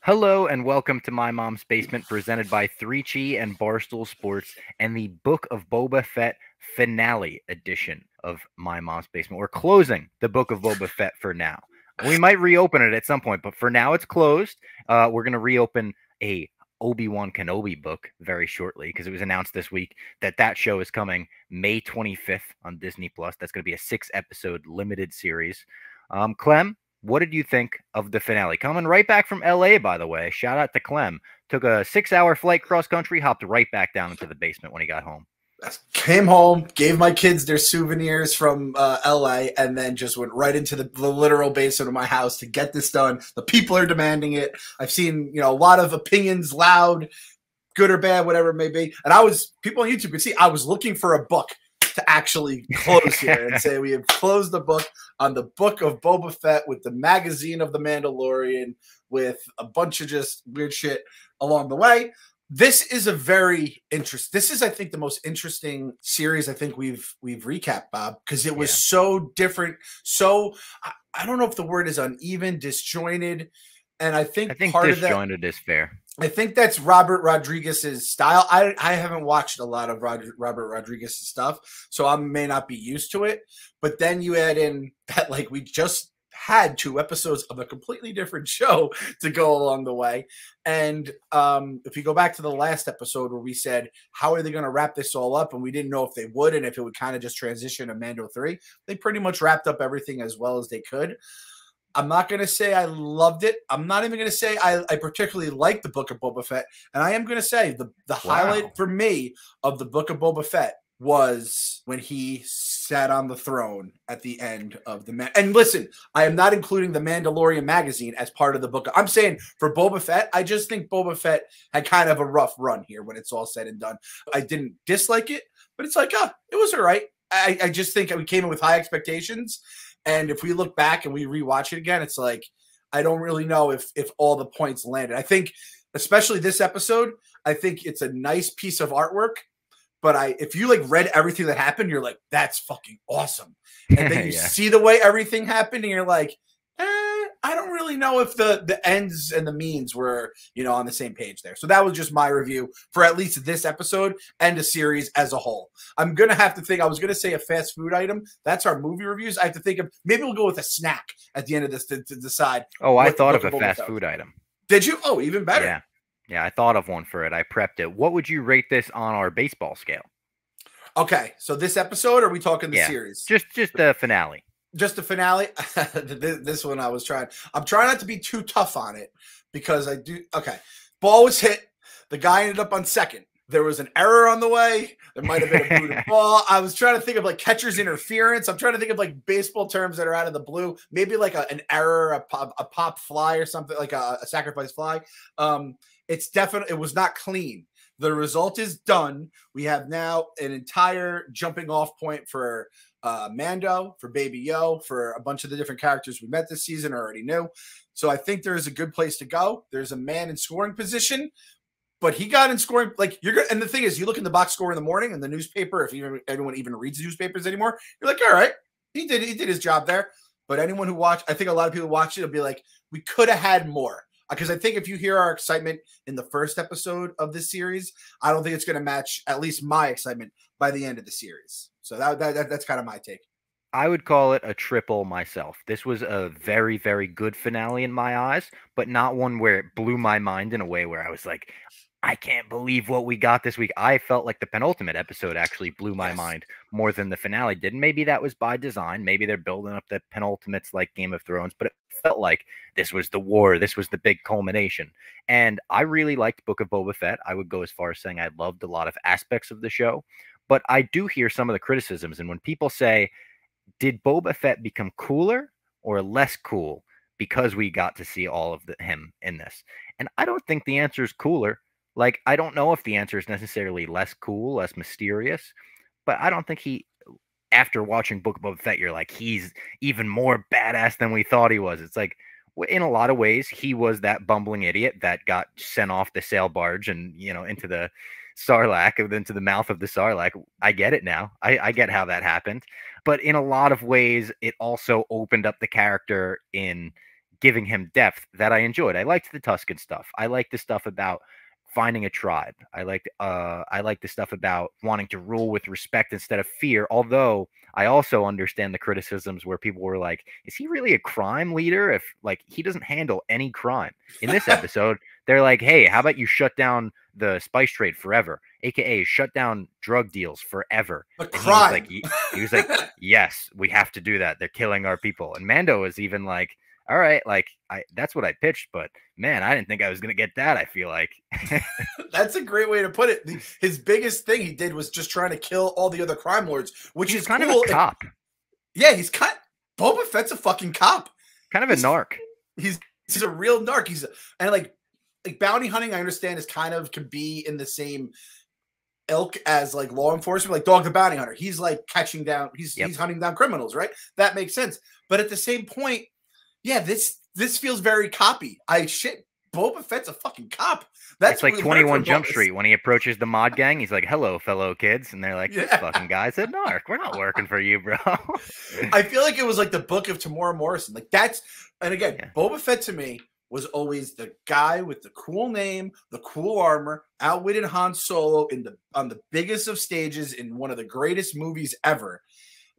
Hello and welcome to My Mom's Basement, presented by 3Chi and Barstool Sports, and the Book of Boba Fett finale edition of My Mom's Basement. We're closing the Book of Boba Fett for now. We might reopen it at some point, but for now it's closed. We're going to reopen a Obi-Wan Kenobi book very shortly because it was announced this week that show is coming May 25th on Disney Plus. That's going to be a 6-episode limited series. Clem, what did you think of the finale? Coming right back from LA, by the way. Shout out to Clem. Took a 6-hour flight cross country, hopped right back down into the basement when he got home. Came home, gave my kids their souvenirs from LA, and then just went right into the literal basement of my house to get this done. The people are demanding it. I've seen, a lot of opinions, loud, good or bad, whatever it may be. And people on YouTube could see I was looking for a book to actually close here and say we have closed the book on the Book of Boba Fett with the magazine of The Mandalorian with a bunch of just weird shit along the way. This is this is, I think, the most interesting series I think we've recapped, Bob, because it was so different. So I don't know if the word is uneven, disjointed. And I think part of that, disjointed is fair. I think that's Robert Rodriguez's style. I haven't watched a lot of Robert Rodriguez's stuff, so I may not be used to it. But then you add in that, like, we just had 2 episodes of a completely different show to go along the way. And if you go back to the last episode where we said, how are they going to wrap this all up? And we didn't know if they would, and if it would kind of just transition to Mando 3, they pretty much wrapped up everything as well as they could. I'm not going to say I loved it. I'm not even going to say I particularly liked the Book of Boba Fett. And I am going to say the highlight for me of the Book of Boba Fett was when he sat on the throne at the end of and listen, I am not including the Mandalorian magazine as part of the book. I'm saying for Boba Fett, I just think Boba Fett had kind of a rough run here when it's all said and done. I didn't dislike it, but it's like, it was all right. I just think we came in with high expectations. And if we look back and we rewatch it again, it's like, I don't really know if all the points landed. I think, especially this episode, I think it's a nice piece of artwork. But if you read everything that happened, you're like, that's fucking awesome. And then you see the way everything happened, and you're like, I don't really know if the ends and the means were, on the same page there. So that was just my review for at least this episode and the series as a whole. I'm going to have to think, I was going to say a fast food item. That's our movie reviews. I have to think of, maybe we'll go with a snack at the end of this to decide. Oh, I thought of a fast food item. Did you? Oh, even better. Yeah. Yeah, I thought of one for it. I prepped it. What would you rate this on our baseball scale? Okay, so this episode, or are we talking the series? Just the finale. Just the finale. This one I'm trying not to be too tough on it because I do. Okay, ball was hit. The guy ended up on second. There was an error on the way. There might have been a booted ball. I was trying to think of catcher's interference. I'm trying to think of baseball terms that are out of the blue. Maybe an error, a pop fly or something, like a sacrifice fly. It was not clean. The result is done. We have now an entire jumping off point for Mando, for Baby Yoda, for a bunch of the different characters we met this season or already knew. So I think there is a good place to go. There's a man in scoring position, but he got in scoring. And the thing is, you look in the box score in the morning and the newspaper, if anyone even reads newspapers anymore, you're like, all right, he did his job there. But anyone who watched, I think a lot of people watch it will be like, we could have had more. Because I think if you hear our excitement in the first episode of this series, I don't think it's going to match at least my excitement by the end of the series. So that's kind of my take. I would call it a triple myself. This was a very, very good finale in my eyes, but not one where it blew my mind in a way where I was like, I can't believe what we got this week. I felt like the penultimate episode actually blew my mind more than the finale did. Maybe that was by design. Maybe they're building up the penultimates like Game of Thrones, but it felt like this was the war. This was the big culmination. And I really liked Book of Boba Fett. I would go as far as saying I loved a lot of aspects of the show, but I do hear some of the criticisms. And when people say, did Boba Fett become cooler or less cool because we got to see all of him in this? And I don't think the answer is cooler. I don't know if the answer is necessarily less cool, less mysterious, but I don't think after watching Book of Boba Fett, you're like, he's even more badass than we thought he was. It's like, in a lot of ways, he was that bumbling idiot that got sent off the sail barge and, into the Sarlacc, into the mouth of the Sarlacc. I get it now. I get how that happened. But in a lot of ways, it also opened up the character in giving him depth that I enjoyed. I liked the Tuscan stuff. I liked the stuff about finding a tribe. I like the stuff about wanting to rule with respect instead of fear. Although I also understand the criticisms where people were like, "Is he really a crime leader? If like he doesn't handle any crime." In this episode, they're like, "Hey, how about you shut down the spice trade forever, aka shut down drug deals forever?" A And crime. he was like, "Yes, we have to do that. They're killing our people." And Mando was even like, "All right, like I that's what I pitched, but man, I didn't think I was gonna get that." I feel like That's a great way to put it. His biggest thing he did was just trying to kill all the other crime lords, which he's is kind cool. of a cop, Yeah, he's kind. Boba Fett's a fucking cop. kind of a He's narc. he's a real narc. And like bounty hunting. I understand is kind of can be in the same ilk as like law enforcement, like Dog the Bounty Hunter. He's like catching down. He's hunting down criminals, right? That makes sense. But at the same point, yeah, this feels very coppy. Boba Fett's a fucking cop. That's It's like 21 Jump Street when he approaches the mod gang. He's like, "Hello, fellow kids," and they're like, "This fucking guy's a narc. We're not working for you, bro." I feel like it was like the book of Tamora Morrison. Like and again, Boba Fett to me was always the guy with the cool name, the cool armor, outwitted Han Solo on the biggest of stages in one of the greatest movies ever.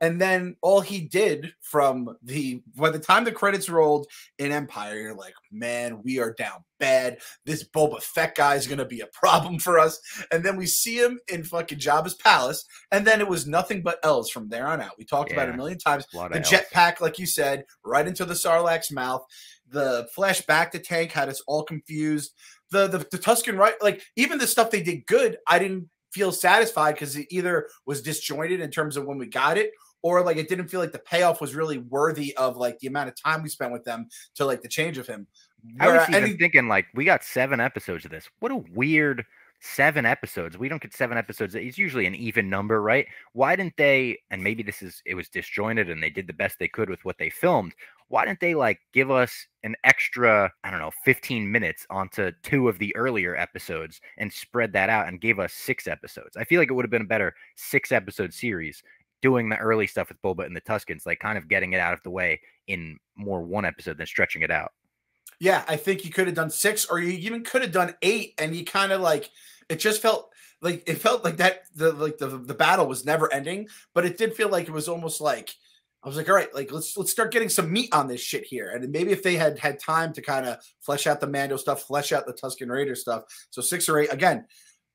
And then all he did by the time the credits rolled in Empire, you're like, man, we are down bad. This Boba Fett guy is going to be a problem for us. And then we see him in fucking Jabba's palace. And then it was nothing but L's from there on out. We talked about it a million times. The jetpack, like you said, right into the Sarlacc's mouth. The flashback to Tank had us all confused. The Tusken, right? Like even the stuff they did good, I didn't feel satisfied because it either was disjointed in terms of when we got it, or like it didn't feel like the payoff was really worthy of like the amount of time we spent with them to like the change of him. I was even thinking like we got 7 episodes of this. What a weird 7 episodes. We don't get 7 episodes. It's usually an even number, right? Why didn't they, and maybe it was disjointed and they did the best they could with what they filmed. Why didn't they like give us an extra, I don't know, 15 minutes onto 2 of the earlier episodes and spread that out and gave us 6 episodes? I feel like it would have been a better 6 episode series doing the early stuff with Boba and the Tuskens, like kind of getting it out of the way in more one episode than stretching it out. Yeah, I think you could have done 6, or you even could have done 8, and you kind of like it felt like that the battle was never ending, but it did feel like it was almost like I was like, all right, like let's start getting some meat on this shit here. And maybe if they had time to kind of flesh out the Mando stuff, flesh out the Tusken Raider stuff. So 6 or 8 again.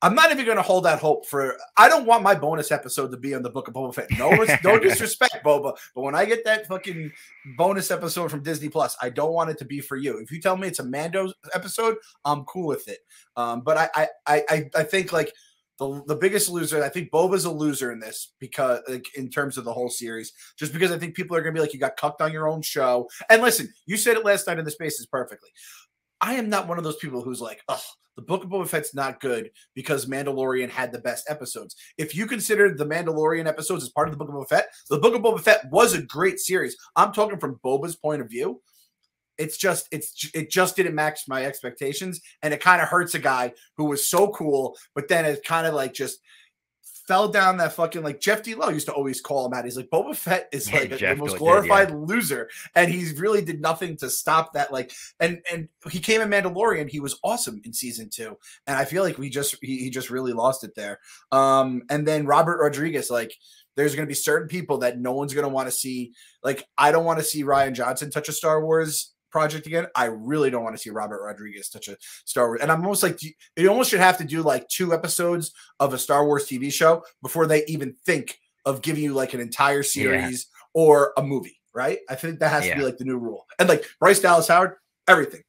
I'm not even going to hold that hope for. I don't want my bonus episode to be on the Book of Boba Fett. No disrespect, Boba, but when I get that fucking bonus episode from Disney Plus, I don't want it to be for you. If you tell me it's a Mando episode, I'm cool with it. But I think like the biggest loser. I think Boba's a loser in this because like in terms of the whole series, just because I think people are going to be like, you got cucked on your own show. And listen, you said it last night in the Spaces perfectly. I am not one of those people who's like, oh, the Book of Boba Fett's not good because Mandalorian had the best episodes. If you consider the Mandalorian episodes as part of the Book of Boba Fett, the Book of Boba Fett was a great series. I'm talking from Boba's point of view. It just didn't match my expectations, and it kind of hurts a guy who was so cool, but then it kind of like just fell down that fucking like Jeff D. Lowe used to always call him out. He's like, Boba Fett is like the most glorified loser, and he really did nothing to stop that. Like, and he came in Mandalorian. He was awesome in season 2, and I feel like he just really lost it there. And then Robert Rodriguez, like, there's going to be certain people that no one's going to want to see. Like, I don't want to see Rian Johnson touch a Star Wars project again. I really don't want to see Robert Rodriguez touch a Star Wars. And I'm almost like, you almost should have to do like 2 episodes of a Star Wars TV show before they even think of giving you like an entire series or a movie, right? I think that has to be like the new rule. And like Bryce Dallas Howard, everything.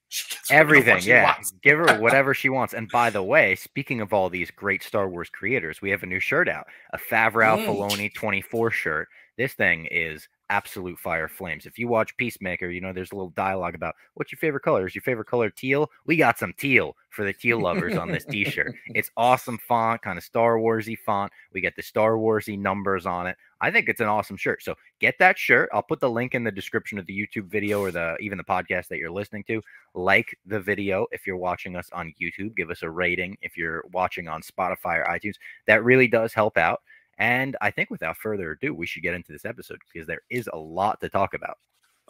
Everything, yeah. Give her whatever she wants. And by the way, speaking of all these great Star Wars creators, we have a new shirt out, a Favreau Filoni 24 shirt. This thing is absolute fire flames. If you watch Peacemaker, you know there's a little dialogue about what's your favorite color. Is your favorite color teal? We got some teal for the teal lovers on this t-shirt. It's awesome font, kind of Star Warsy font. We get the Star Warsy numbers on it. I think it's an awesome shirt. So get that shirt. I'll put the link in the description of the YouTube video or even the podcast that you're listening to. Like the video if you're watching us on YouTube. Give us a rating if you're watching on Spotify or iTunes. That really does help out. And I think without further ado, we should get into this episode because there is a lot to talk about.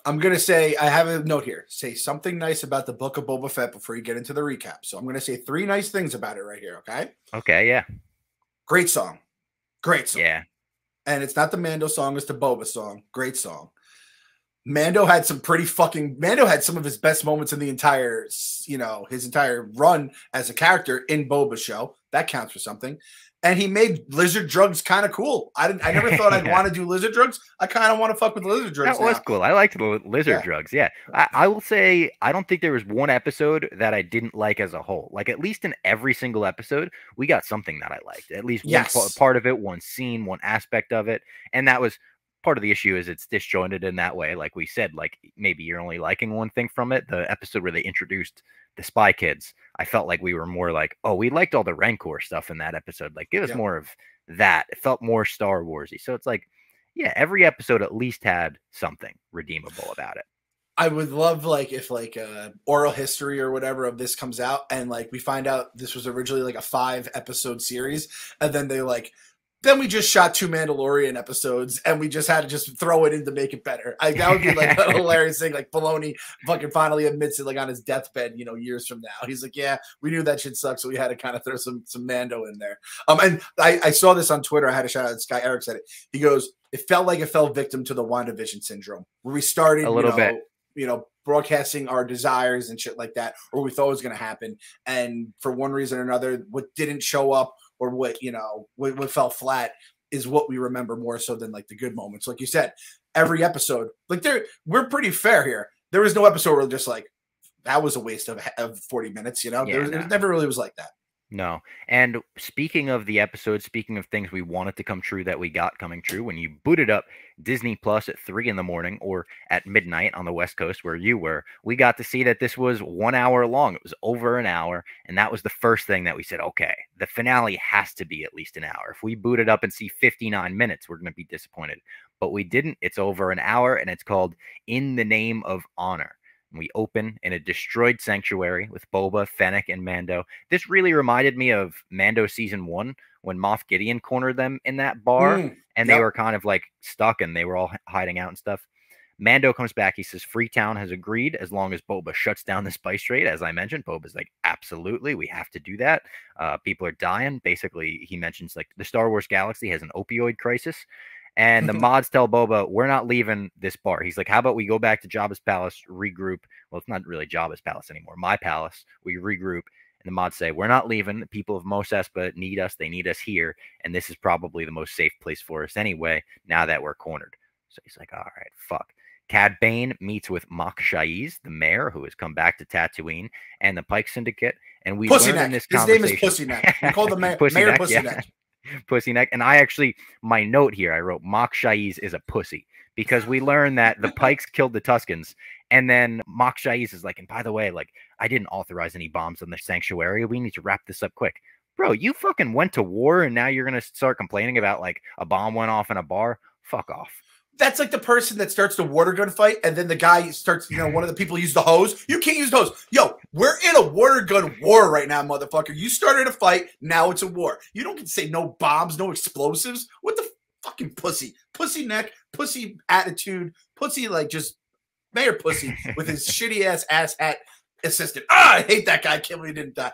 I'm gonna say I have a note here. Say something nice about the Book of Boba Fett before you get into the recap. So I'm gonna say 3 nice things about it right here. Okay. Okay, yeah. Great song. Great song. Yeah. And it's not the Mando song, it's the Boba song. Great song. Mando had some of his best moments in the entire, his entire run as a character in Boba's show. That counts for something. And he made lizard drugs kind of cool. I never thought I'd want to do lizard drugs. I kind of want to fuck with lizard drugs. That was cool. I liked the lizard drugs. Yeah. I will say I don't think there was one episode that I didn't like as a whole. Like, at least in every single episode, we got something that I liked. At least one part of it, one scene, one aspect of it. And that was part of the issue, is it's disjointed in that way. Like we said, like maybe you're only liking one thing from it. The episode where they introduced the Spy Kids, I felt like we were more like, oh, we liked all the Rancor stuff in that episode. Like, give us more of that. It felt more Star Warsy. So it's like, yeah, every episode at least had something redeemable about it. I would love, like, if like oral history or whatever of this comes out, and like we find out this was originally like a 5-episode series, and then then we just shot 2 Mandalorian episodes, and we just had to just throw it in to make it better. That would be like a hilarious thing. Like, Filoni fucking finally admits it, like on his deathbed, years from now. He's like, yeah, we knew that shit sucked, so we had to kind of throw some Mando in there. And I saw this on Twitter. I had a shout out. Sky Eric said it. He goes, it felt like it fell victim to the WandaVision syndrome, where we started a little bit, broadcasting our desires and shit like that, or we thought was going to happen, and for one reason or another, what didn't show up, or what fell flat, is what we remember more so than like the good moments. Like you said, every episode, like we're pretty fair here. There was no episode where just like, that was a waste of 40 minutes. It never really was like that. No. And speaking of the episode, speaking of things we wanted to come true that we got coming true, when you booted up Disney Plus at 3 in the morning or at midnight on the West Coast where you were, we got to see that this was 1 hour long. It was over an hour. And that was the first thing that we said, okay, the finale has to be at least an hour. If we boot it up and see 59 minutes, we're going to be disappointed. But we didn't. It's over an hour, and it's called In the Name of Honor. We open in a destroyed sanctuary with Boba, Fennec, and Mando. This really reminded me of Mando season 1 when Moff Gideon cornered them in that bar, and they were kind of like stuck and they were all hiding out and stuff. Mando comes back. He says Freetown has agreed as long as Boba shuts down the spice trade. As I mentioned, Boba's like, absolutely, we have to do that. People are dying. Basically, he mentions like the Star Wars galaxy has an opioid crisis. And the mods tell Boba, we're not leaving this bar. He's like, how about we go back to Jabba's palace, regroup? Well, it's not really Jabba's palace anymore. My palace. We regroup. And the mods say, we're not leaving. The people of Mos Espa need us. They need us here. And this is probably the most safe place for us anyway, now that we're cornered. So he's like, all right, fuck. Cad Bane meets with Mok Shaiz, the mayor, who has come back to Tatooine, and the Pike Syndicate. And we learn in this conversation. His name is Pussy Neck. We call the mayor Pussy Neck. Pussy Neck. And I actually, my note here, I wrote Mok Shaiz is a pussy, because we learn that the Pikes killed the Tuskens, and then Mok Shaiz is like, and by the way, like, I didn't authorize any bombs on the sanctuary. We need to wrap this up quick. Bro, you fucking went to war, and now you're going to start complaining about like a bomb went off in a bar? Fuck off. That's like the person that starts the water gun fight, and then the guy starts, one of the people use the hose. You can't use the hose. Yo, we're in a water gun war right now, motherfucker. You started a fight. Now it's a war. You don't get to say no bombs, no explosives. What the fucking pussy? Pussy neck, pussy attitude, pussy like just Mayor Pussy with his shitty ass hat assistant. I hate that guy. I can't believe he didn't die.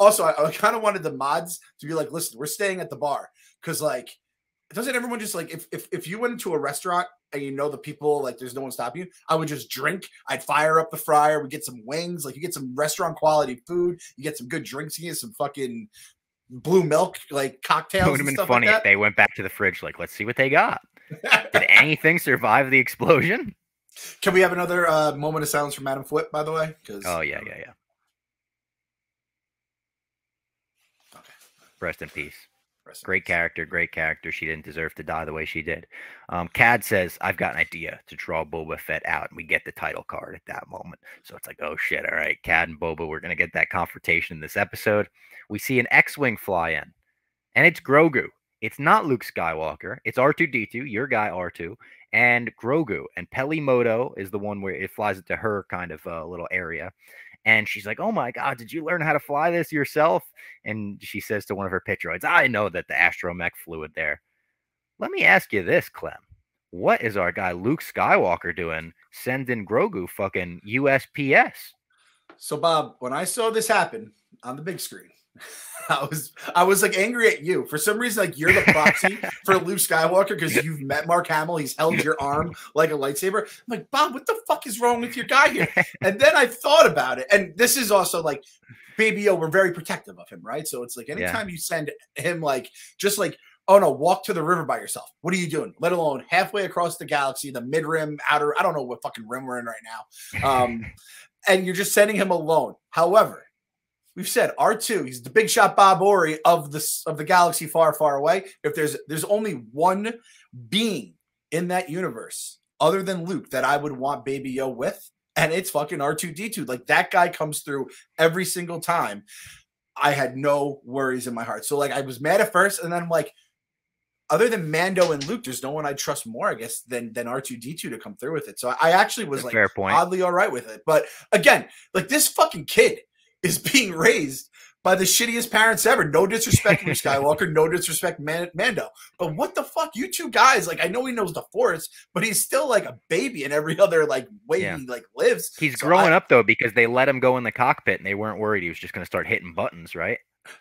Also, I kind of wanted the mods to be like, listen, we're staying at the bar, because like, doesn't everyone just like, if you went into a restaurant and the people, like there's no one stopping you, I would just drink. I'd fire up the fryer. We get some wings. Like, you get some restaurant quality food. You get some good drinks. You get some fucking blue milk, like cocktails. It would have been funny if they went back to the fridge, like, let's see what they got. Did anything survive the explosion? Can we have another moment of silence for Madam Fwip, by the way? Oh, yeah. Okay. Rest in peace. Great character. She didn't deserve to die the way she did. Cad says, I've got an idea to draw Boba Fett out, and we get the title card at that moment. So it's like, oh shit, all right, Cad and Boba, we're going to get that confrontation in this episode. We see an X-Wing fly in, and it's Grogu. It's not Luke Skywalker. It's R2-D2, your guy R2, and Grogu. And Peli Motto is the one where it flies into her kind of little area. And she's like, oh my God, did you learn how to fly this yourself? And she says to one of her pit droids, I know that the astromech flew it there. Let me ask you this, Clem. What is our guy Luke Skywalker doing? Sending Grogu fucking USPS. So Bob, when I saw this happen on the big screen, I was like angry at you for some reason. Like you're the proxy for Luke Skywalker because you've met Mark Hamill. He's held your arm like a lightsaber. I'm like, Bob, what the fuck is wrong with your guy here? And then I thought about it, and this is also like Baby Yoda, we're very protective of him, right? So it's like anytime you send him like just like, oh no, walk to the river by yourself. What are you doing? Let alone halfway across the galaxy, the mid rim, outer, I don't know what fucking rim we're in right now. And you're just sending him alone. However, we've said R2, he's the big shot Bob Ori of the galaxy far, far away. If there's only one being in that universe other than Luke that I would want Baby Yoda with, and it's fucking R2D2. Like that guy comes through every single time. I had no worries in my heart. So like I was mad at first, and then I'm like, other than Mando and Luke, there's no one I trust more, I guess, than R2D2 to come through with it. So I actually was like fair point. Oddly all right with it. But again, like this fucking kid is being raised by the shittiest parents ever. No disrespect to Skywalker, no disrespect Mando. But what the fuck? You two guys, like I know he knows the Force, but he's still like a baby in every other like way he like lives. He's growing up though because they let him go in the cockpit and they weren't worried he was just gonna start hitting buttons, right?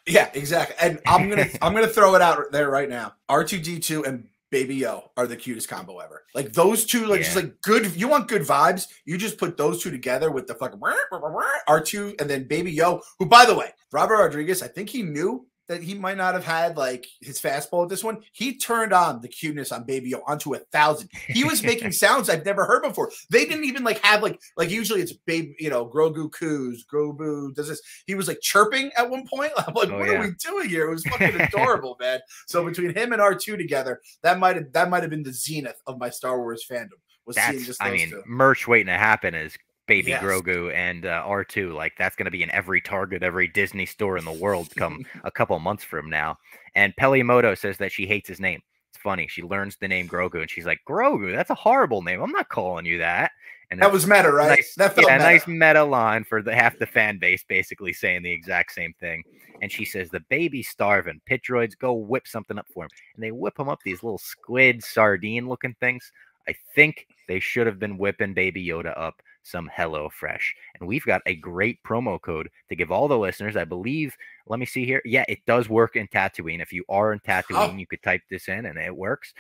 Yeah, exactly. And I'm gonna throw it out there right now. R2D2 and Baby Yo are the cutest combo ever. Like those two, like just like good. You want good vibes? You just put those two together with the fucking R2 and then Baby Yo, who by the way, Robert Rodriguez, I think he knew that he might not have had like his fastball at this one. He turned on the cuteness on Baby Yo onto 1,000. He was making sounds I've never heard before. They didn't even like have like usually it's baby, Grogu coos, Grogu does this. He was like chirping at one point. I'm like, what are we doing here? It was fucking adorable, man. So between him and R2 together, that might have been the zenith of my Star Wars fandom. Was seeing just those two. Merch waiting to happen is Baby Grogu and R2. Like that's going to be in every Target, every Disney store in the world come a couple months from now. And Pelimoto says that she hates his name. It's funny. She learns the name Grogu and she's like, Grogu, that's a horrible name. I'm not calling you that. And that was meta, right? Nice, that felt meta. Nice meta line for half the fan base basically saying the exact same thing. And she says, the baby's starving. Pit droids, go whip something up for him. And they whip him up these little squid sardine looking things. I think they should have been whipping Baby Yoda up some HelloFresh. And we've got a great promo code to give all the listeners. I believe, let me see here. Yeah, it does work in Tatooine. If you are in Tatooine, you could type this in and it works.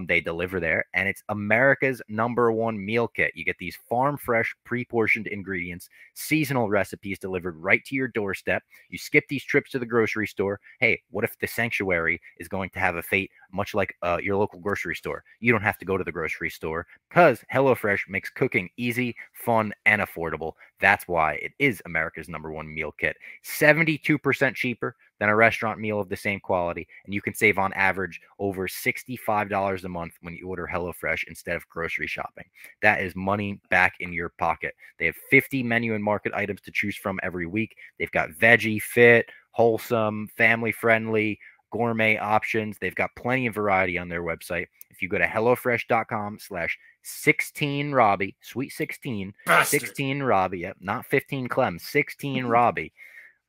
They deliver there. And it's America's #1 meal kit. You get these farm fresh, pre-portioned ingredients, seasonal recipes delivered right to your doorstep. You skip these trips to the grocery store. Hey, what if the sanctuary is going to have a fate much like your local grocery store? You don't have to go to the grocery store because HelloFresh makes cooking easy, fun, and affordable. That's why it is America's #1 meal kit. 72% cheaper than a restaurant meal of the same quality. And you can save on average over $65 a month when you order HelloFresh instead of grocery shopping. That is money back in your pocket. They have 50 menu and market items to choose from every week. They've got veggie, fit, wholesome, family friendly, gourmet options. They've got plenty of variety on their website. If you go to HelloFresh.com/16Robbie, sweet 16, Bastard. 16 Robbie, yep, not 15 Clem, 16 Robbie,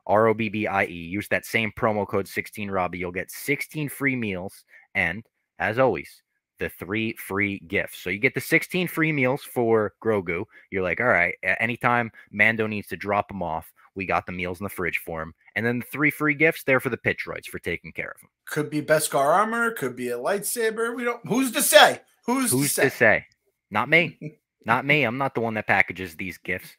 ROBBIE. Use that same promo code 16 Robbie. You'll get 16 free meals and, as always, the 3 free gifts. So you get the 16 free meals for Grogu. You're like, all right, anytime Mando needs to drop him off, we got the meals in the fridge for him. And then the 3 free gifts there for the pit droids for taking care of them. Could be Beskar armor, could be a lightsaber. We don't. Who's to say? Who's to say? Not me. Not me. I'm not the one that packages these gifts.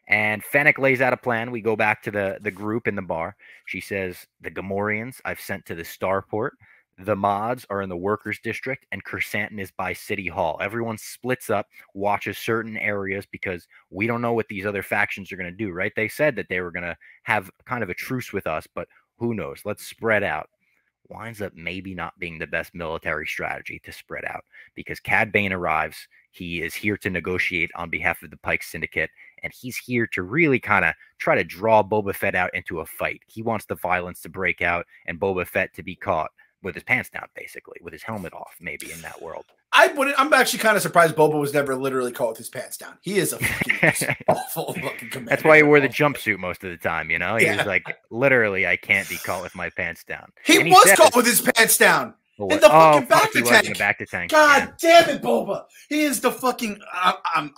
And Fennec lays out a plan. We go back to the group in the bar. She says, the Gamorreans I've sent to the starport. The mods are in the workers district, and Chrysanthemum is by City Hall. Everyone splits up, watches certain areas because we don't know what these other factions are going to do, right? They said that they were going to have kind of a truce with us, but who knows? Let's spread out. Winds up maybe not being the best military strategy to spread out because Cad Bane arrives. He is here to negotiate on behalf of the Pike Syndicate, and he's here to really kind of try to draw Boba Fett out into a fight. He wants the violence to break out and Boba Fett to be caught with his pants down, basically, with his helmet off, maybe in that world. I'm actually kind of surprised Boba was never literally caught with his pants down. He is a fucking awful fucking commander. That's why he wore the jumpsuit most of the time, you know? He was like, literally, I can't be caught with my pants down. He was caught with his pants down. But In what? the Oh fucking fuck, back he to was in the tank. back to tank. God damn it, Boba. He is the fucking.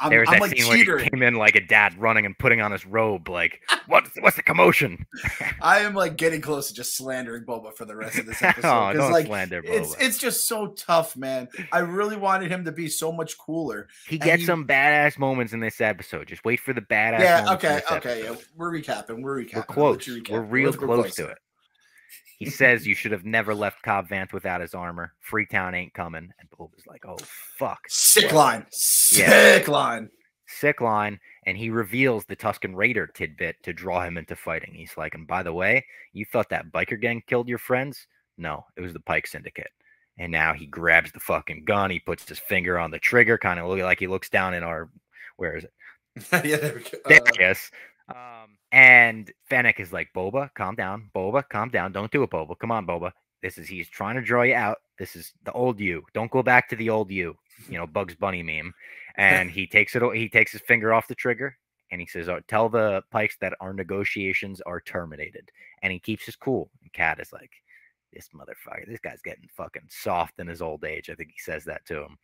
There was I'm that like scene where he teetering. came in like a dad running and putting on his robe, like, what's the commotion? I am like getting close to just slandering Boba for the rest of this episode Oh, because don't like slander Boba. it's just so tough, man. I really wanted him to be so much cooler. He And gets some badass moments in this episode. Just wait for the badass Yeah, moments in okay, this okay. Yeah, episode. we're recapping. We're We're recapping. I'll let you close. recap. We're real We're close to there. it. He says you should have never left Cobb Vanth without his armor. Freetown ain't coming. And Boba's like, oh, fuck. Sick line. Sick line. Sick line. And he reveals the Tusken Raider tidbit to draw him into fighting. He's like, and by the way, you thought that biker gang killed your friends? No, it was the Pike Syndicate. And now he grabs the fucking gun. He puts his finger on the trigger, kind of like he looks down in our, where is it? Yeah, there we go. There it is. And Fennec is like, Boba, calm down. Boba, calm down. Don't do it, Boba. Come on, Boba. He's trying to draw you out. This is the old you. Don't go back to the old you. Bugs Bunny meme. And he takes his finger off the trigger and he says, oh, tell the Pikes that our negotiations are terminated. And he keeps his cool. And Cat is like, this motherfucker, this guy's getting fucking soft in his old age. I think he says that to him.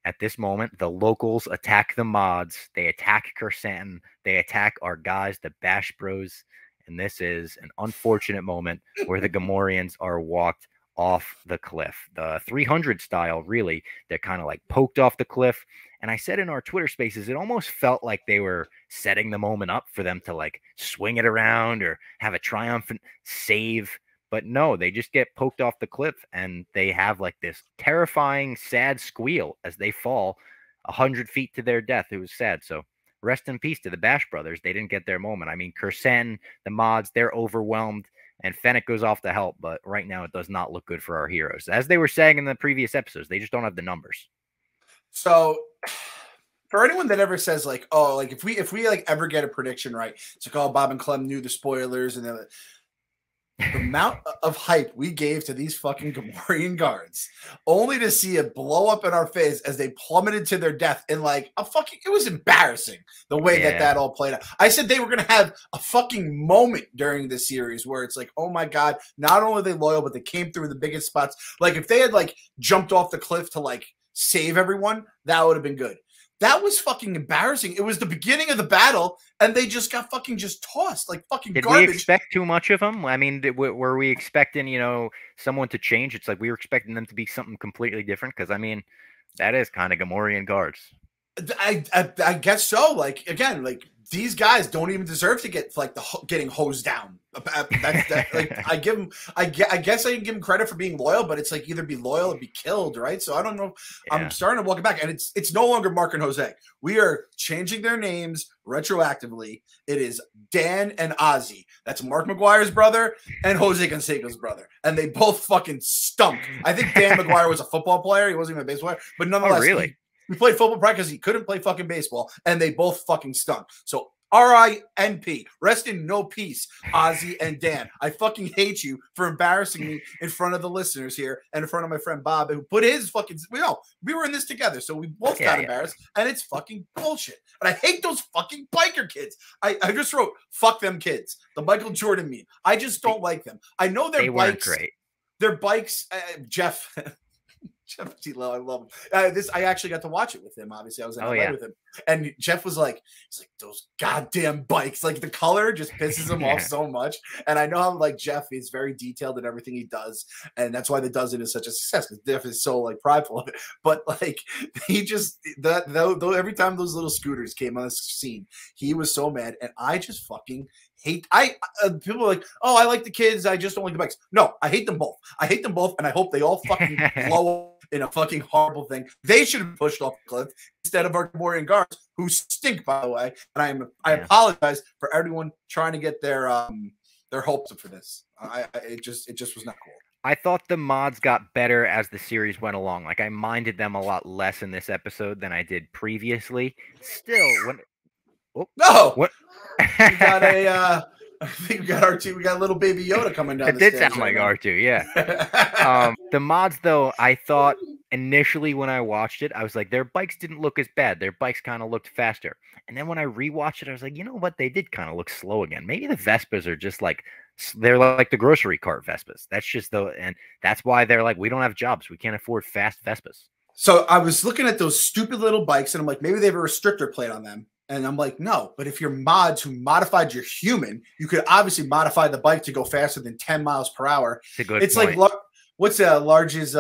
At this moment, the locals attack the mods. They attack Kersantin. They attack our guys, the Bash Bros. And this is an unfortunate moment where the Gamorreans are walked off the cliff. The 300 style, really, they're kind of like poked off the cliff. And I said in our Twitter spaces, it almost felt like they were setting the moment up for them to like swing it around or have a triumphant save. But no, they just get poked off the cliff and they have like this terrifying, sad squeal as they fall 100 feet to their death. It was sad. So rest in peace to the Bash brothers. They didn't get their moment. I mean, Kersantin, the mods, they're overwhelmed and Fennec goes off to help. But right now it does not look good for our heroes. As they were saying in the previous episodes, they just don't have the numbers. So for anyone that ever says like, oh, like if we like ever get a prediction right, it's like, oh, Bob and Clem knew the spoilers and the amount of hype we gave to these fucking Gamorrean guards, only to see it blow up in our face as they plummeted to their death in like a fucking, it was embarrassing the way that all played out. I said they were going to have a fucking moment during the series where it's like, oh my God, not only are they loyal, but they came through the biggest spots. Like if they had like jumped off the cliff to like save everyone, that would have been good. That was fucking embarrassing. It was the beginning of the battle, and they just got fucking just tossed like fucking garbage. Did we expect too much of them? I mean, were we expecting, someone to change? It's like we were expecting them to be something completely different. Because, I mean, that is kind of Gamorrean guards. I guess so. Like, again, like, these guys don't even deserve to get like getting hosed down. Like I guess I can give him credit for being loyal, but it's like either be loyal or be killed, right? So I don't know. Yeah. I'm starting to walk it back, and it's no longer Mark and Jose. We are changing their names retroactively. It is Dan and Ozzy. That's Mark McGuire's brother and Jose Canseco's brother, and they both fucking stunk. I think Dan McGuire was a football player. He wasn't even a baseball player, but nonetheless, really. He played football because he couldn't play fucking baseball, and they both fucking stunk. So R.I.N.P. Rest in no peace, Ozzy and Dan. I fucking hate you for embarrassing me in front of the listeners here and in front of my friend Bob, who put his fucking. We were in this together, so we both got embarrassed, and it's fucking bullshit. And I hate those fucking biker kids. I just wrote "fuck them kids," the Michael Jordan meme. I just don't like them. I know they weren't great. Their bikes, Jeff. Jeff T. Lowe, I love him. I actually got to watch it with him. Obviously, I was in LA with him, and Jeff was like, "He's like those goddamn bikes. Like the color just pisses him off so much." And I know how like Jeff is very detailed in everything he does, and that's why The Dozen is such a success because Jeff is so like prideful of it. But like he just though every time those little scooters came on the scene, he was so mad, and I just fucking hate. People are like, oh, I like the kids. I just don't like the bikes. No, I hate them both. I hate them both, and I hope they all fucking blow up in a fucking horrible thing. They should have pushed off the cliff instead of our Gamorrean guards, who stink, by the way. And I apologize for everyone trying to get their hopes up for this. It just was not cool. I thought the mods got better as the series went along. Like I minded them a lot less in this episode than I did previously. Still, what? We got I think we got R2. We got little baby Yoda coming down. It did sound like R2, yeah. The mods, though, I thought initially when I watched it, I was like, their bikes didn't look as bad. Their bikes kind of looked faster. And then when I rewatched it, I was like, you know what? They did kind of look slow again. Maybe the Vespas are just like they're like the grocery cart Vespas. That's just and that's why they're like, we don't have jobs. We can't afford fast Vespas. So I was looking at those stupid little bikes, and I'm like, maybe they have a restrictor plate on them. And I'm like, no. But if you're mods who modified your human, you could obviously modify the bike to go faster than 10 miles per hour. It's a good It's point. like what's Large's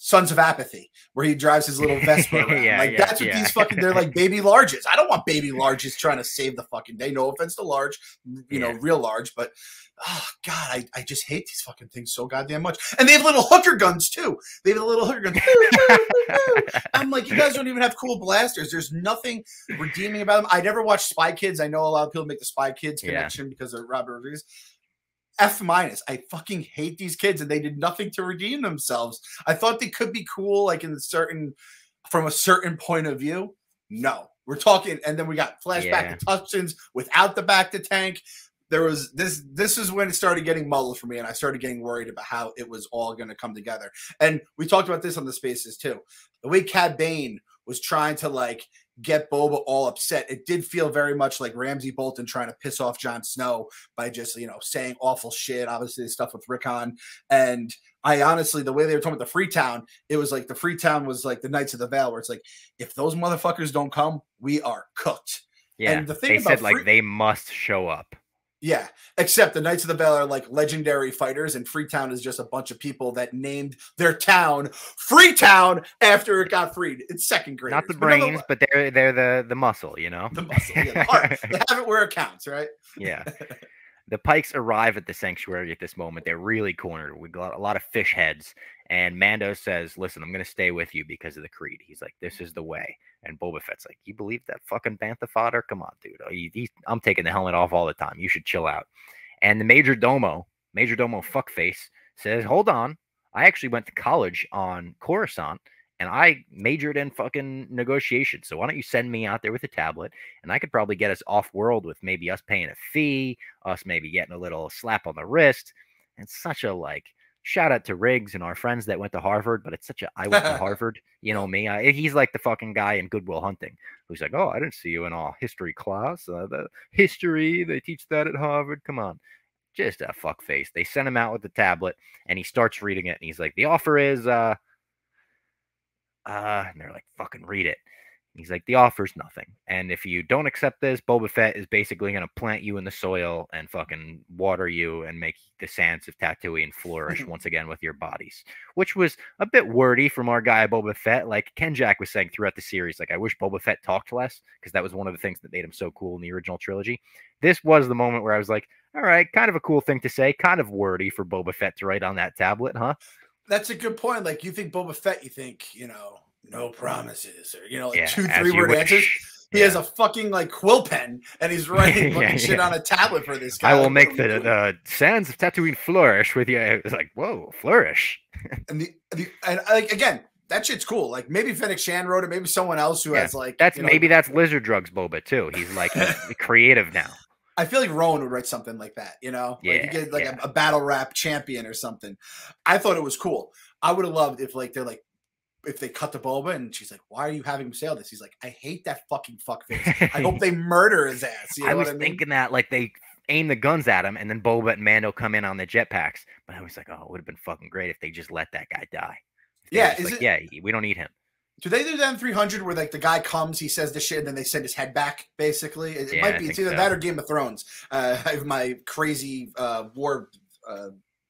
Sons of Apathy, where he drives his little Vespa around. That's what these fucking, they're like baby Larges. I don't want baby Larges trying to save the fucking day. No offense to Large, you know, real Large, but oh God, I just hate these fucking things so goddamn much. And they have little hooker guns too. They have the little hooker guns. I'm like, you guys don't even have cool blasters. There's nothing redeeming about them. I never watched Spy Kids. I know a lot of people make the Spy Kids connection because of Robert Rodriguez. F-. I fucking hate these kids, and they did nothing to redeem themselves. I thought they could be cool, like from a certain point of view. No, we're talking, and then we got flashback to Tuxtons without the back to tank. There was this. This is when it started getting muddled for me, and I started getting worried about how it was all going to come together. And we talked about this on the Spaces too. The way Cad Bane was trying to like get Boba all upset. It did feel very much like Ramsay Bolton trying to piss off Jon Snow by just, you know, saying awful shit. Obviously, the stuff with Rickon. And I honestly, the way they were talking about the Freetown, it was like the Freetown was like the Knights of the Vale, where it's like, if those motherfuckers don't come, we are cooked. Yeah. And the thing they said like they must show up. Yeah, except the Knights of the Vale are like legendary fighters, and Freetown is just a bunch of people that named their town Freetown after it got freed. It's second grade. Not the brains, but they're the muscle, you know? The muscle, yeah, the heart. They have it where it counts, right? Yeah. The Pikes arrive at the sanctuary at this moment. They're really cornered. We got a lot of fish heads. And Mando says, listen, I'm going to stay with you because of the creed. He's like, this is the way. And Boba Fett's like, you believe that fucking bantha fodder? Come on, dude. I'm taking the helmet off all the time. You should chill out. And the Major Domo fuckface, says, hold on. I actually went to college on Coruscant, and I majored in fucking negotiation. So why don't you send me out there with a tablet, and I could probably get us off world with maybe us paying a fee, us maybe getting a little slap on the wrist. And such a like shout out to Riggs and our friends that went to Harvard, but it's such a I went to Harvard, you know me. He's like the fucking guy in Good Will Hunting who's like, oh, I didn't see you in a history class. The history they teach that at Harvard. Come on. Just a fuck face. They sent him out with the tablet, and he starts reading it, and he's like, the offer is and they're like, fucking read it. He's like, the offer's nothing. And if you don't accept this, Boba Fett is basically going to plant you in the soil and fucking water you and make the sands of Tatooine flourish once again with your bodies, which was a bit wordy from our guy Boba Fett. Like Ken Jack was saying throughout the series, like, I wish Boba Fett talked less, because that was one of the things that made him so cool in the original trilogy. This was the moment where I was like, all right, kind of a cool thing to say, kind of wordy for Boba Fett to write on that tablet, huh? That's a good point. Like, you think Boba Fett, you think, you know, no promises, or, you know, like Yeah, 2 as 3 you word wish. answers. He has a fucking like quill pen, and he's writing fucking shit on a tablet for this guy. I will make the sands of Tatooine flourish with you. It's like, whoa, flourish. And like, again, that shit's cool. Like, maybe Fennec Shan wrote it, maybe someone else who has like that's, you know, maybe that's Lizard Drugs Boba too. He's like creative now. I feel like Rowan would write something like that, you know? Yeah, like you get like a battle rap champion or something. I thought it was cool. I would have loved if like they're like, if they cut to Boba and she's like, why are you having him say all this? He's like, I hate that fucking fuckface. I hope they murder his ass. You know I was what I mean? thinking that like they aim the guns at him and then Boba and Mando come in on the jetpacks. But I was like, oh, it would have been fucking great if they just let that guy die. Yeah, we don't need him. Do they do that in 300 where like the guy comes, he says the shit, and then they send his head back? Basically, it might be. It's either that or Game of Thrones. I have my crazy war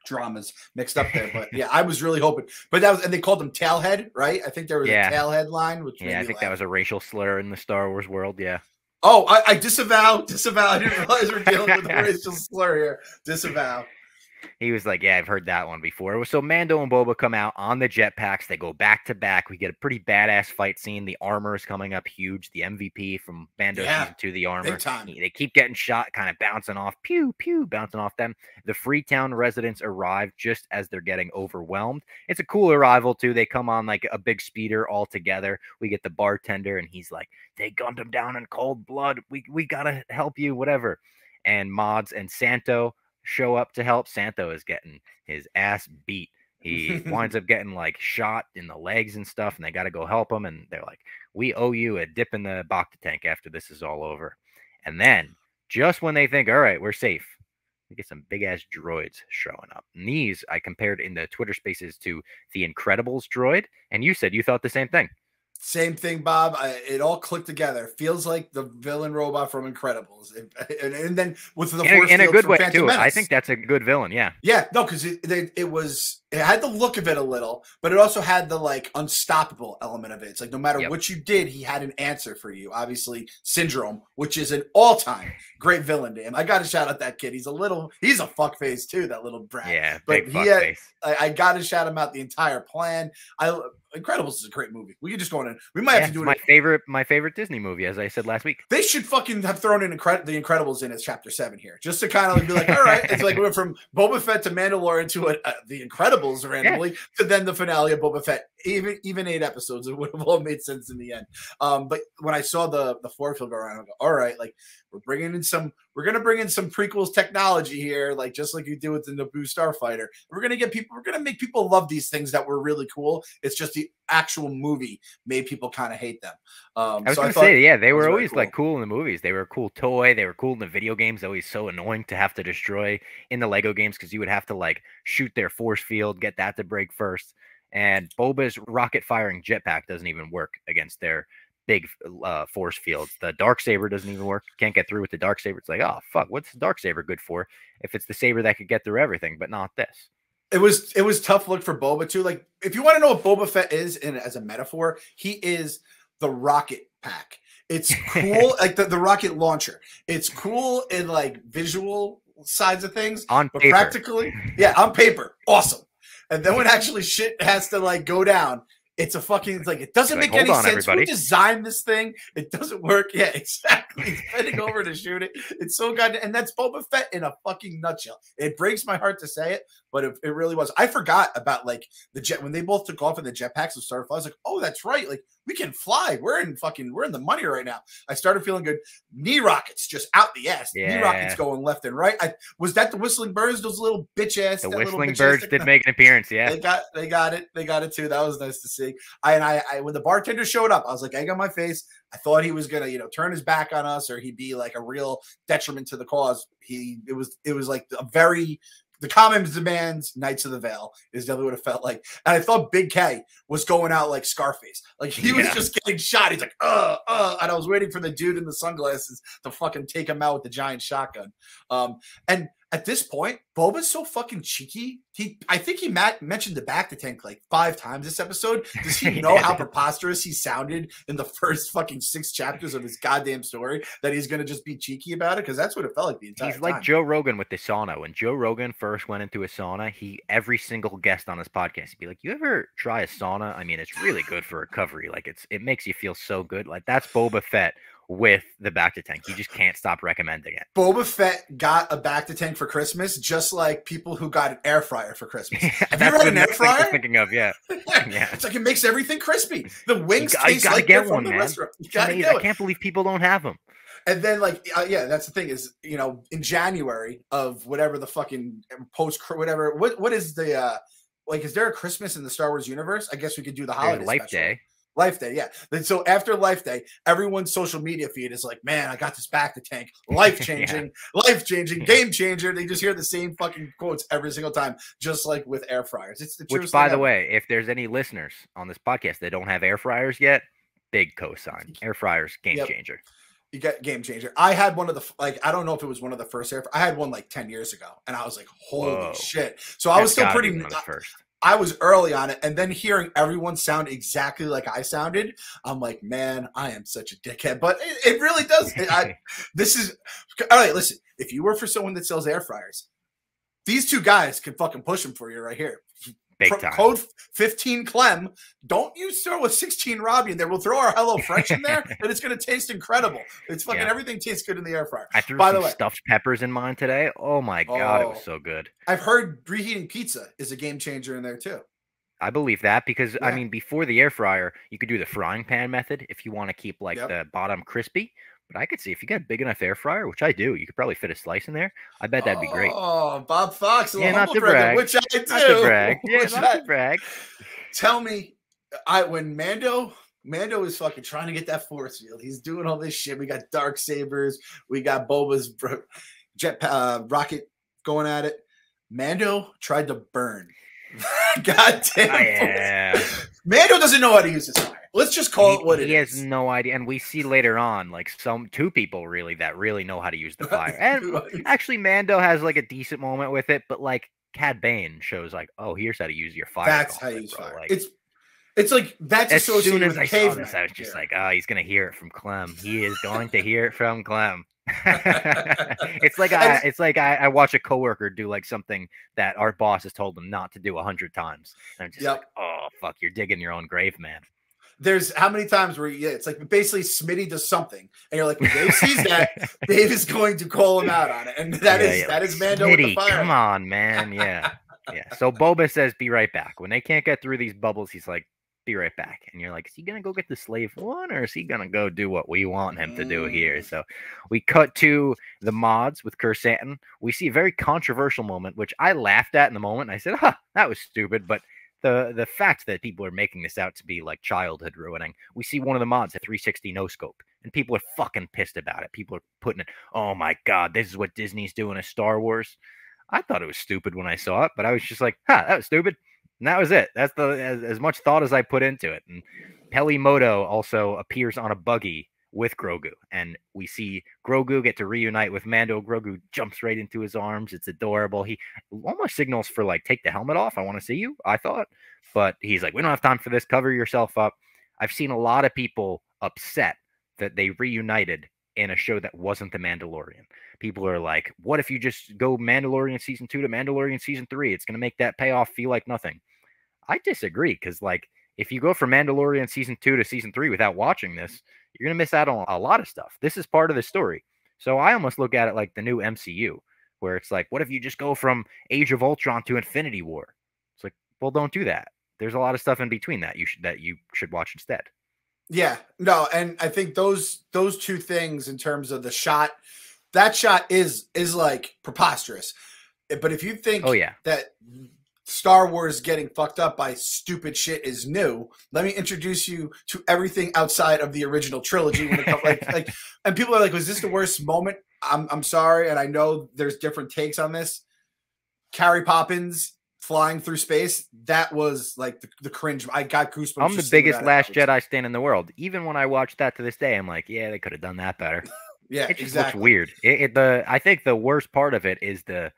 dramas mixed up there, but yeah, I was really hoping. But that was, and they called him Tailhead, right? I think there was a Tailhead line, which I think that was a racial slur in the Star Wars world. Yeah. Oh, I disavow. I didn't realize we're dealing with a racial slur here. Disavow. He was like, yeah, I've heard that one before. So Mando and Boba come out on the jetpacks. They go back to back. We get a pretty badass fight scene. The armor is coming up huge. The MVP from Mando season 2, the armor. Big time. They keep getting shot, kind of bouncing off. Pew, pew, bouncing off them. The Freetown residents arrive just as they're getting overwhelmed. It's a cool arrival, too. They come on like a big speeder all together. We get the bartender, and he's like, they gunned him down in cold blood. We got to help you, whatever. And Mods and Santo show up to help. Santo is getting his ass beat. He winds up getting like shot in the legs and stuff, and they got to go help him. And they're like, "We owe you a dip in the Bacta tank after this is all over." And then, just when they think, "All right, we're safe," we get some big ass droids showing up. And these I compared in the Twitter Spaces to the Incredibles droid, and you said you thought the same thing. Same thing, Bob. It all clicked together. Feels like the villain robot from Incredibles, and then with the force in a field good from way Phantom too. Menace. I think that's a good villain. Yeah. Yeah, no, because it had the look of it a little, but it also had the like unstoppable element of it. It's like no matter what you did, he had an answer for you. Obviously, Syndrome, which is an all-time great villain to him. I got to shout out that kid. He's a fuckface too, that little brat. Yeah, but big fuckface. I got to shout him out the entire plan. Incredibles is a great movie. We could just go in. We might have to do it. My favorite Disney movie, as I said last week. They should fucking have thrown in the Incredibles in as Chapter 7 here, just to kind of be like, all right, it's like we went from Boba Fett to Mandalorian to the Incredibles randomly to then the finale of Boba Fett. Even 8 episodes, it would have all made sense in the end. But when I saw the force field go around, I go, all right, like we're going to bring in some prequels technology here, like just like you did with the Naboo Starfighter. We're going to make people love these things that were really cool. It's just the actual movie made people kind of hate them. I was going to say, yeah, they were always cool. like cool in the movies. They were a cool toy. They were cool in the video games. Always so annoying to have to destroy in the Lego games because you would have to like shoot their force field, get that to break first. And Boba's rocket firing jetpack doesn't even work against their big force fields. The Darksaber doesn't even work. Can't get through with the Darksaber. It's like, oh fuck, what's the Darksaber good for if it's the saber that could get through everything, but not this? It was tough look for Boba too. Like if you want to know what Boba Fett is as a metaphor, he is the rocket pack. It's cool, like the rocket launcher. It's cool in like visual sides of things, on but paper. practically, yeah, on paper, awesome. And then when actually shit has to like go down, it's a fucking, it's like, it doesn't make any sense. Everybody. Who designed this thing? It doesn't work. Yeah, exactly. He's bending over to shoot it. It's so goddamn, and that's Boba Fett in a fucking nutshell. It breaks my heart to say it, but it really was. I forgot about like the jet, when they both took off in the jetpacks and started flying. I was like, oh, that's right. Like we can fly. We're in the money right now. I started feeling good. Knee rockets just out the ass. Yeah. Knee rockets going left and right. Was that the Whistling Birds? Those little bitch ass. The Whistling Birds did make an appearance. Yeah, they got it too. That was nice to see. I when the bartender showed up, I was like egg on my face. I thought he was gonna, turn his back on us, or he'd be like a real detriment to the cause. It was like the common demands Knights of the Vale is definitely what it felt like. And I thought Big K was going out like Scarface. Like he was just getting shot. He's like, and I was waiting for the dude in the sunglasses to fucking take him out with the giant shotgun. And at this point, Boba's so fucking cheeky. I think he mentioned the Bacta tank like 5 times this episode. Does he know how preposterous he sounded in the first fucking 6 chapters of his goddamn story that he's going to just be cheeky about it? Because that's what it felt like the entire time. He's like Joe Rogan with the sauna. When Joe Rogan first went into a sauna, every single guest on his podcast would be like, you ever try a sauna? I mean, it's really good for recovery. Like it makes you feel so good. Like that's Boba Fett with the Bacta tank. You just can't stop recommending it. Boba Fett got a Bacta tank for Christmas, just like people who got an air fryer for Christmas. Have you ever had an air fryer? Thinking of, yeah. It's like it makes everything crispy. The wings taste like they're from the man. restaurant. I can't believe people don't have them. And then, like, that's the thing is, in January of whatever the fucking post, whatever, what is the, is there a Christmas in the Star Wars universe? I guess we could do the holiday Life special. Day. Life Day, yeah. Then so after Life Day, everyone's social media feed is like, man, I got this Bacta tank, life changing, life changing, game changer. They just hear the same fucking quotes every single time, just like with air fryers. It's the which, by the way, if there's any listeners on this podcast that don't have air fryers yet, big cosign. Air fryers, game changer. You got game changer. I had one of the I don't know if it was one of the first I had one like 10 years ago, and I was like, holy shit. So I was still pretty. I was early on it, and then hearing everyone sound exactly like I sounded, I'm like, man, I am such a dickhead. But it really does. All right, listen, if you work for someone that sells air fryers, these 2 guys can fucking push them for you right here. Big time. Code 15 Clem. Don't you throw a 16 Robbie in there. We'll throw our Hello Fresh in there, and it's going to taste incredible. It's fucking everything tastes good in the air fryer. I threw some stuffed peppers in mine today. Oh my God, it was so good. I've heard reheating pizza is a game changer in there too. I believe that because, I mean, before the air fryer, you could do the frying pan method if you want to keep the bottom crispy. But I could see if you got a big enough air fryer, which I do, you could probably fit a slice in there. I bet that'd be great. Oh, Bob Fox, a Yeah, little not humble to brag, brag. which I do. Not to brag. Yeah, Which not to brag. Tell me, when Mando is fucking trying to get that force field. He's doing all this shit. We got dark sabers. We got Boba's jet rocket going at it. Mando tried to burn. God damn. Oh, yeah. Mando doesn't know how to use his fire. Let's just call it what it is. He has no idea. And we see later on, like, two people really that really know how to use the fire. And actually, Mando has like a decent moment with it, but like Cad Bane shows like, oh, here's how to use your fire. That's how you use fire. Like, it's like that's as soon as with I saw this, I was just like, oh, he's gonna hear it from Clem. He is going to hear it from Clem. It's like I watch a coworker do like something that our boss has told them not to do 100 times, and I'm just like, oh fuck, you're digging your own grave, man. There's how many times where it's like basically Smitty does something, and you're like, when Dave sees that, Dave is going to call him out on it, and that is Mando Smitty, with the fire. Come on, man, yeah. So Boba says, "Be right back." When they can't get through these bubbles, he's like, "Be right back," and you're like, "Is he gonna go get the slave one, or is he gonna go do what we want him to do here?" So we cut to the mods with Chirsantan. We see a very controversial moment, which I laughed at in the moment. I said, "Huh, that was stupid," but the fact that people are making this out to be like childhood ruining. We see one of the mods at 360 no scope, and people are fucking pissed about it. People are putting it, oh my god, this is what Disney's doing to Star Wars. I thought it was stupid when I saw it, but I was just like, that was stupid. And that was it. That's as much thought as I put into it. And Peli Motto also appears on a buggy with Grogu, and we see Grogu get to reunite with Mando. Grogu jumps right into his arms. It's adorable. He almost signals for like, take the helmet off. I want to see you. I thought, but he's like, we don't have time for this. Cover yourself up. I've seen a lot of people upset that they reunited in a show that wasn't The Mandalorian. People are like, what if you just go Mandalorian season 2 to Mandalorian season 3? It's going to make that payoff feel like nothing. I disagree, because like, if you go from Mandalorian season 2 to season 3 without watching this, you're going to miss out on a lot of stuff. This is part of the story. So I almost look at it like the new MCU, where it's like, what if you just go from Age of Ultron to Infinity War? It's like, well, don't do that. There's a lot of stuff in between that you should watch instead. Yeah, no, and I think those two things in terms of the shot, that shot is like preposterous. But if you think that Star Wars getting fucked up by stupid shit is new, let me introduce you to everything outside of the original trilogy. When it comes, like, and people are like, was this the worst moment? I'm sorry, and I know there's different takes on this. Carrie Poppins flying through space, that was like the cringe. I got goosebumps. I'm the biggest Last Jedi stan in the world. Even when I watch that to this day, I'm like, yeah, they could have done that better. Yeah, it just looks weird. I think the worst part of it is the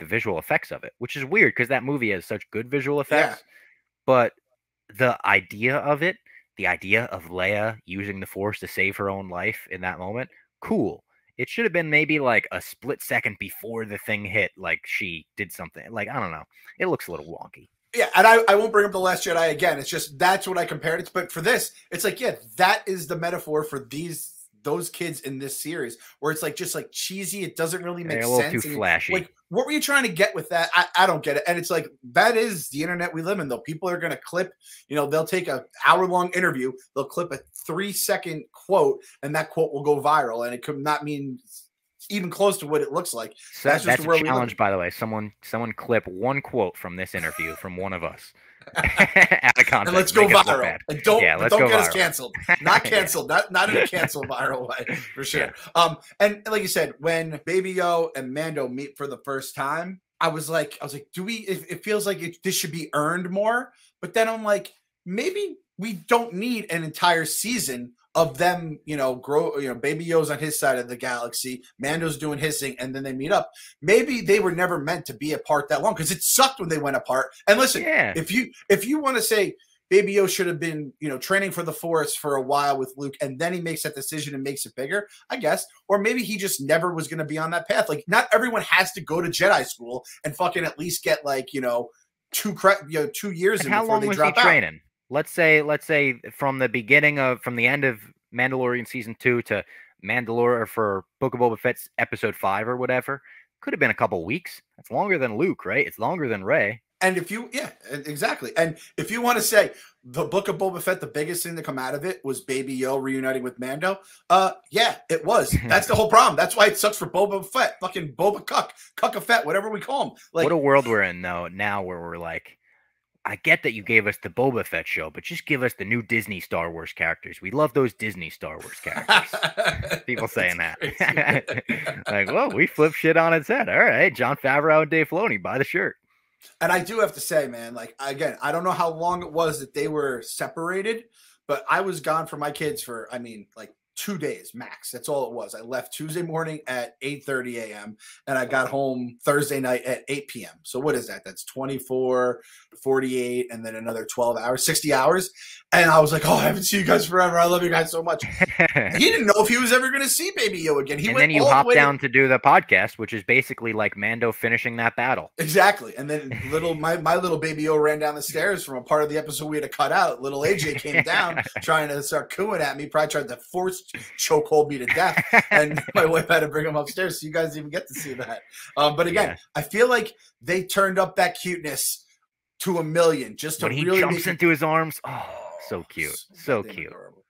visual effects of it, which is weird because that movie has such good visual effects. Yeah. But the idea of it, the idea of Leia using the Force to save her own life in that moment, cool. It should have been maybe like a split second before the thing hit, like she did something. Like, I don't know. It looks a little wonky. Yeah, and I won't bring up The Last Jedi again. It's just that's what I compared it to. But for this, it's like, yeah, that is the metaphor for those kids in this series, where it's like just like cheesy. It doesn't really make sense. A little too flashy. Like, what were you trying to get with that? I don't get it. And it's like, that is the internet we live in, though. People are going to clip, they'll take an hour-long interview, they'll clip a 3-second quote, and that quote will go viral, and it could not mean even close to what it looks like. So that's just a challenge, by the way. Someone clip one quote from this interview from one of us. Out of context, and let's go viral. And don't get us canceled. Not canceled. Not in a cancel viral way, for sure. Yeah. And like you said, when Baby Yo and Mando meet for the first time, I was like, do we? It feels like this should be earned more. But then I'm like, maybe we don't need an entire season of them, grow, Baby Yo's on his side of the galaxy, Mando's doing his thing, and then they meet up. Maybe they were never meant to be apart that long, because it sucked when they went apart. And listen, if you want to say Baby Yo should have been, training for the Force for a while with Luke, and then he makes that decision and makes it bigger, I guess. Or maybe he just never was going to be on that path. Like, not everyone has to go to Jedi school and fucking at least get 2 years in before they drop out. Training? Let's say from the end of Mandalorian season 2 to Mandalore for Book of Boba Fett's episode 5 or whatever, could have been a couple weeks. That's longer than Luke, right? It's longer than Rey. And if you, yeah, exactly. And if you want to say the Book of Boba Fett, the biggest thing to come out of it was Baby Yoda reuniting with Mando, yeah, it was. That's the whole problem. That's why it sucks for Boba Fett, fucking Boba Cuck Fett, whatever we call him. What Like, a world we're in though now, where we're like, I get that you gave us the Boba Fett show, but just give us the new Disney Star Wars characters. We love those Disney Star Wars characters. People saying that. Like, well, we flip shit on its head. All right, Jon Favreau and Dave Filoni, buy the shirt. And I do have to say, man, like, again, I don't know how long it was that they were separated, but I was gone from my kids for, I mean, like 2 days max. That's all it was. I left Tuesday morning at 8:30 a.m. and I got home Thursday night at 8 p.m. So what is that? That's 24, 48, and then another 12 hours, 60 hours. And I was like, oh, I haven't seen you guys forever. I love you guys so much. He didn't know if he was ever going to see Baby Yoda again. And then you hop down to do the podcast, which is basically like Mando finishing that battle. Exactly. And then my little Baby Yoda ran down the stairs from a part of the episode we had to cut out. Little AJ came down trying to start cooing at me, probably tried to force chokehold me to death. And my wife had to bring him upstairs, so you guys didn't even get to see that. But again, I feel like they turned up that cuteness to 1,000,000 just to when he really jumps into his arms. Oh, so cute. So cute. Adorable.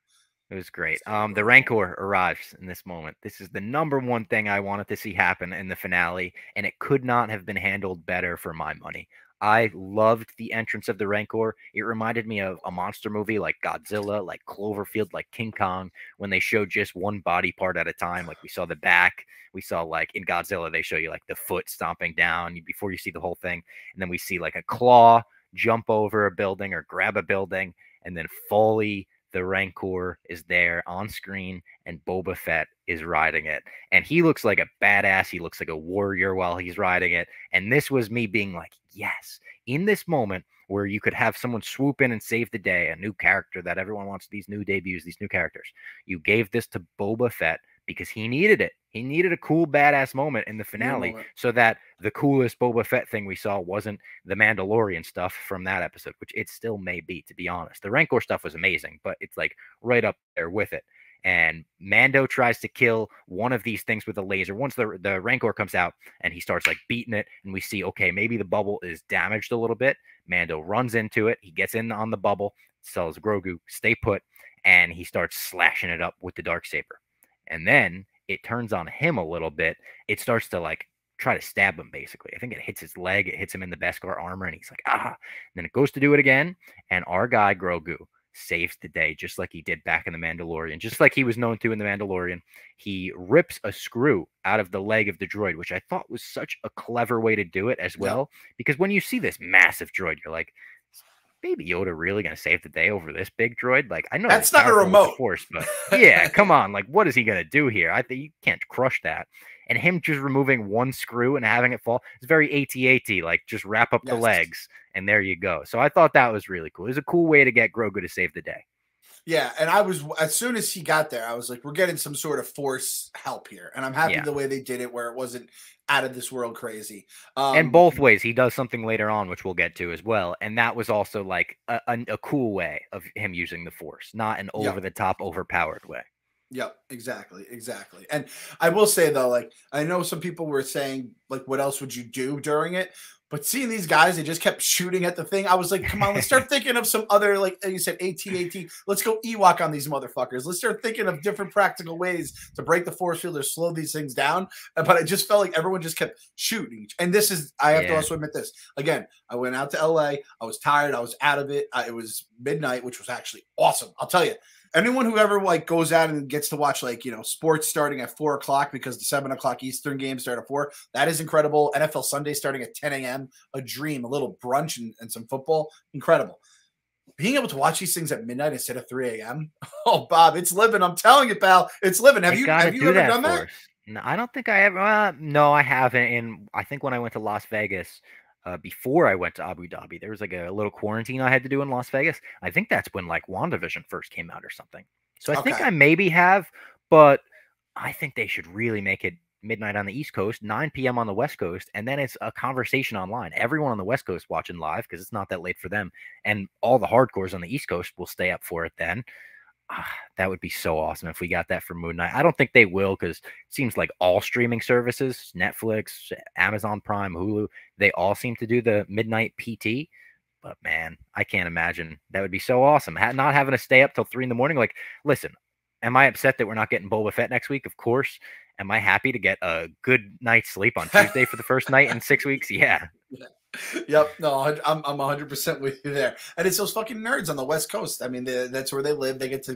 It was great. The Rancor arrives in this moment. This is the number one thing I wanted to see happen in the finale, and it could not have been handled better for my money. I loved the entrance of the Rancor. It reminded me of a monster movie like Godzilla, like Cloverfield, like King Kong, when they showed just one body part at a time. Like we saw the back. We saw like in Godzilla, they show you like the foot stomping down before you see the whole thing. And then we see like a claw jump over a building or grab a building, and then fully the Rancor is there on screen and Boba Fett is riding it. And he looks like a badass. He looks like a warrior while he's riding it. And this was me being like, yes, in this moment where you could have someone swoop in and save the day, a new character that everyone wants, these new debuts, these new characters. You gave this to Boba Fett because he needed it. He needed a cool, badass moment in the finale so that the coolest Boba Fett thing we saw wasn't the Mandalorian stuff from that episode, which it still may be, to be honest. The Rancor stuff was amazing, but it's like right up there with it. And Mando tries to kill one of these things with a laser. Once the Rancor comes out and he starts like beating it, and we see, okay, maybe the bubble is damaged a little bit. Mando runs into it. He gets in on the bubble, tells Grogu, stay put, and he starts slashing it up with the Darksaber. And then it turns on him a little bit. It starts to like try to stab him, basically. I think it hits his leg. It hits him in the Beskar armor, and he's like, ah. And then it goes to do it again, and our guy Grogu saves the day, just like he did back in The Mandalorian, just like he was known to in The Mandalorian. He rips a screw out of the leg of the droid, which I thought was such a clever way to do it as well, because when you see this massive droid, you're like, Baby Yoda really gonna save the day over this big droid? Like, I know that's not a remote force, but yeah, come on, like, what is he gonna do here? I think you can't crush that. And him just removing one screw and having it fall, it's very AT-AT, like just wrap up the legs and there you go. So I thought that was really cool. It was a cool way to get Grogu to save the day. Yeah, and I was, as soon as he got there, I was like, we're getting some sort of force help here. And I'm happy the way they did it, where it wasn't out of this world crazy. And both ways, he does something later on, which we'll get to as well. And that was also like a cool way of him using the force, not an over-the-top, overpowered way. Yep, exactly. And I will say, though, like, I know some people were saying, like, what else would you do during it? But seeing these guys, they just kept shooting at the thing. I was like, come on, let's start thinking of some other, like you said, AT-AT. Let's go Ewok on these motherfuckers. Let's start thinking of different practical ways to break the force field or slow these things down. But I just felt like everyone just kept shooting. And this is, I have to also admit this. Again, I went out to LA. I was tired. I was out of it. It was midnight, which was actually awesome. I'll tell you. Anyone who ever like goes out and gets to watch like, sports starting at 4 o'clock because the 7 o'clock Eastern games start at 4, that is incredible. NFL Sunday starting at 10 a.m. A dream, a little brunch and some football. Incredible. Being able to watch these things at midnight instead of 3 a.m. Oh, Bob, it's living. I'm telling you, pal, it's living. Have you ever done that? No, I don't think I ever. No, I haven't. And I think when I went to Las Vegas, before I went to Abu Dhabi, there was like a little quarantine I had to do in Las Vegas. I think that's when like WandaVision first came out or something. So I think I maybe have, but I think they should really make it midnight on the East Coast, 9 p.m. on the West Coast, and then it's a conversation online. Everyone on the West Coast watching live because it's not that late for them, and all the hardcores on the East Coast will stay up for it then. That would be so awesome if we got that for Moon Knight. I don't think they will because it seems like all streaming services, Netflix, Amazon Prime, Hulu, they all seem to do the midnight PT. But man, I can't imagine. That would be so awesome. Not having to stay up till 3 in the morning. Like, listen, am I upset that we're not getting Boba Fett next week? Of course. Am I happy to get a good night's sleep on Tuesday for the first night in 6 weeks? Yeah. Yep. No, I'm 100% with you there. And it's those fucking nerds on the West Coast. I mean, that's where they live. They get to,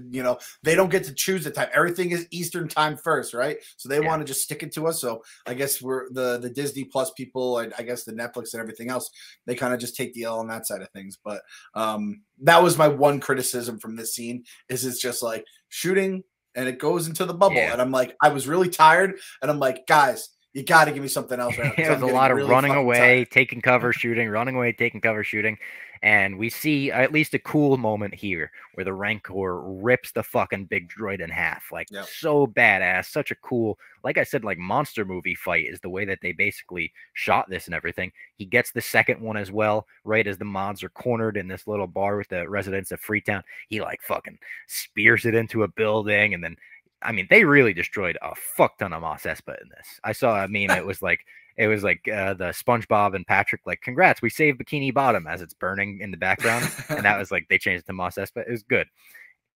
they don't get to choose the time. Everything is Eastern time first, right? So they want to just stick it to us. So I guess we're the Disney Plus people, and I guess the Netflix and everything else, they kind of just take the L on that side of things. But that was my one criticism from this scene is it's just like shooting and it goes into the bubble. Yeah. And I'm like, I was really tired. And I'm like, guys, you got to give me something else right now. There's a lot of really running away, taking cover, shooting, running away, taking cover, shooting. And we see at least a cool moment here where the Rancor rips the fucking big droid in half. Like, so badass. Such a cool, like I said, like monster movie fight is the way that they basically shot this and everything. He gets the second one as well, right as the mods are cornered in this little bar with the residents of Freetown. He like fucking spears it into a building, and then I mean, they really destroyed a fuck ton of Mos Espa in this. I saw a meme. It was like the SpongeBob and Patrick, like, congrats, we saved Bikini Bottom as it's burning in the background. And that was like, they changed it to Mos Espa. It was good.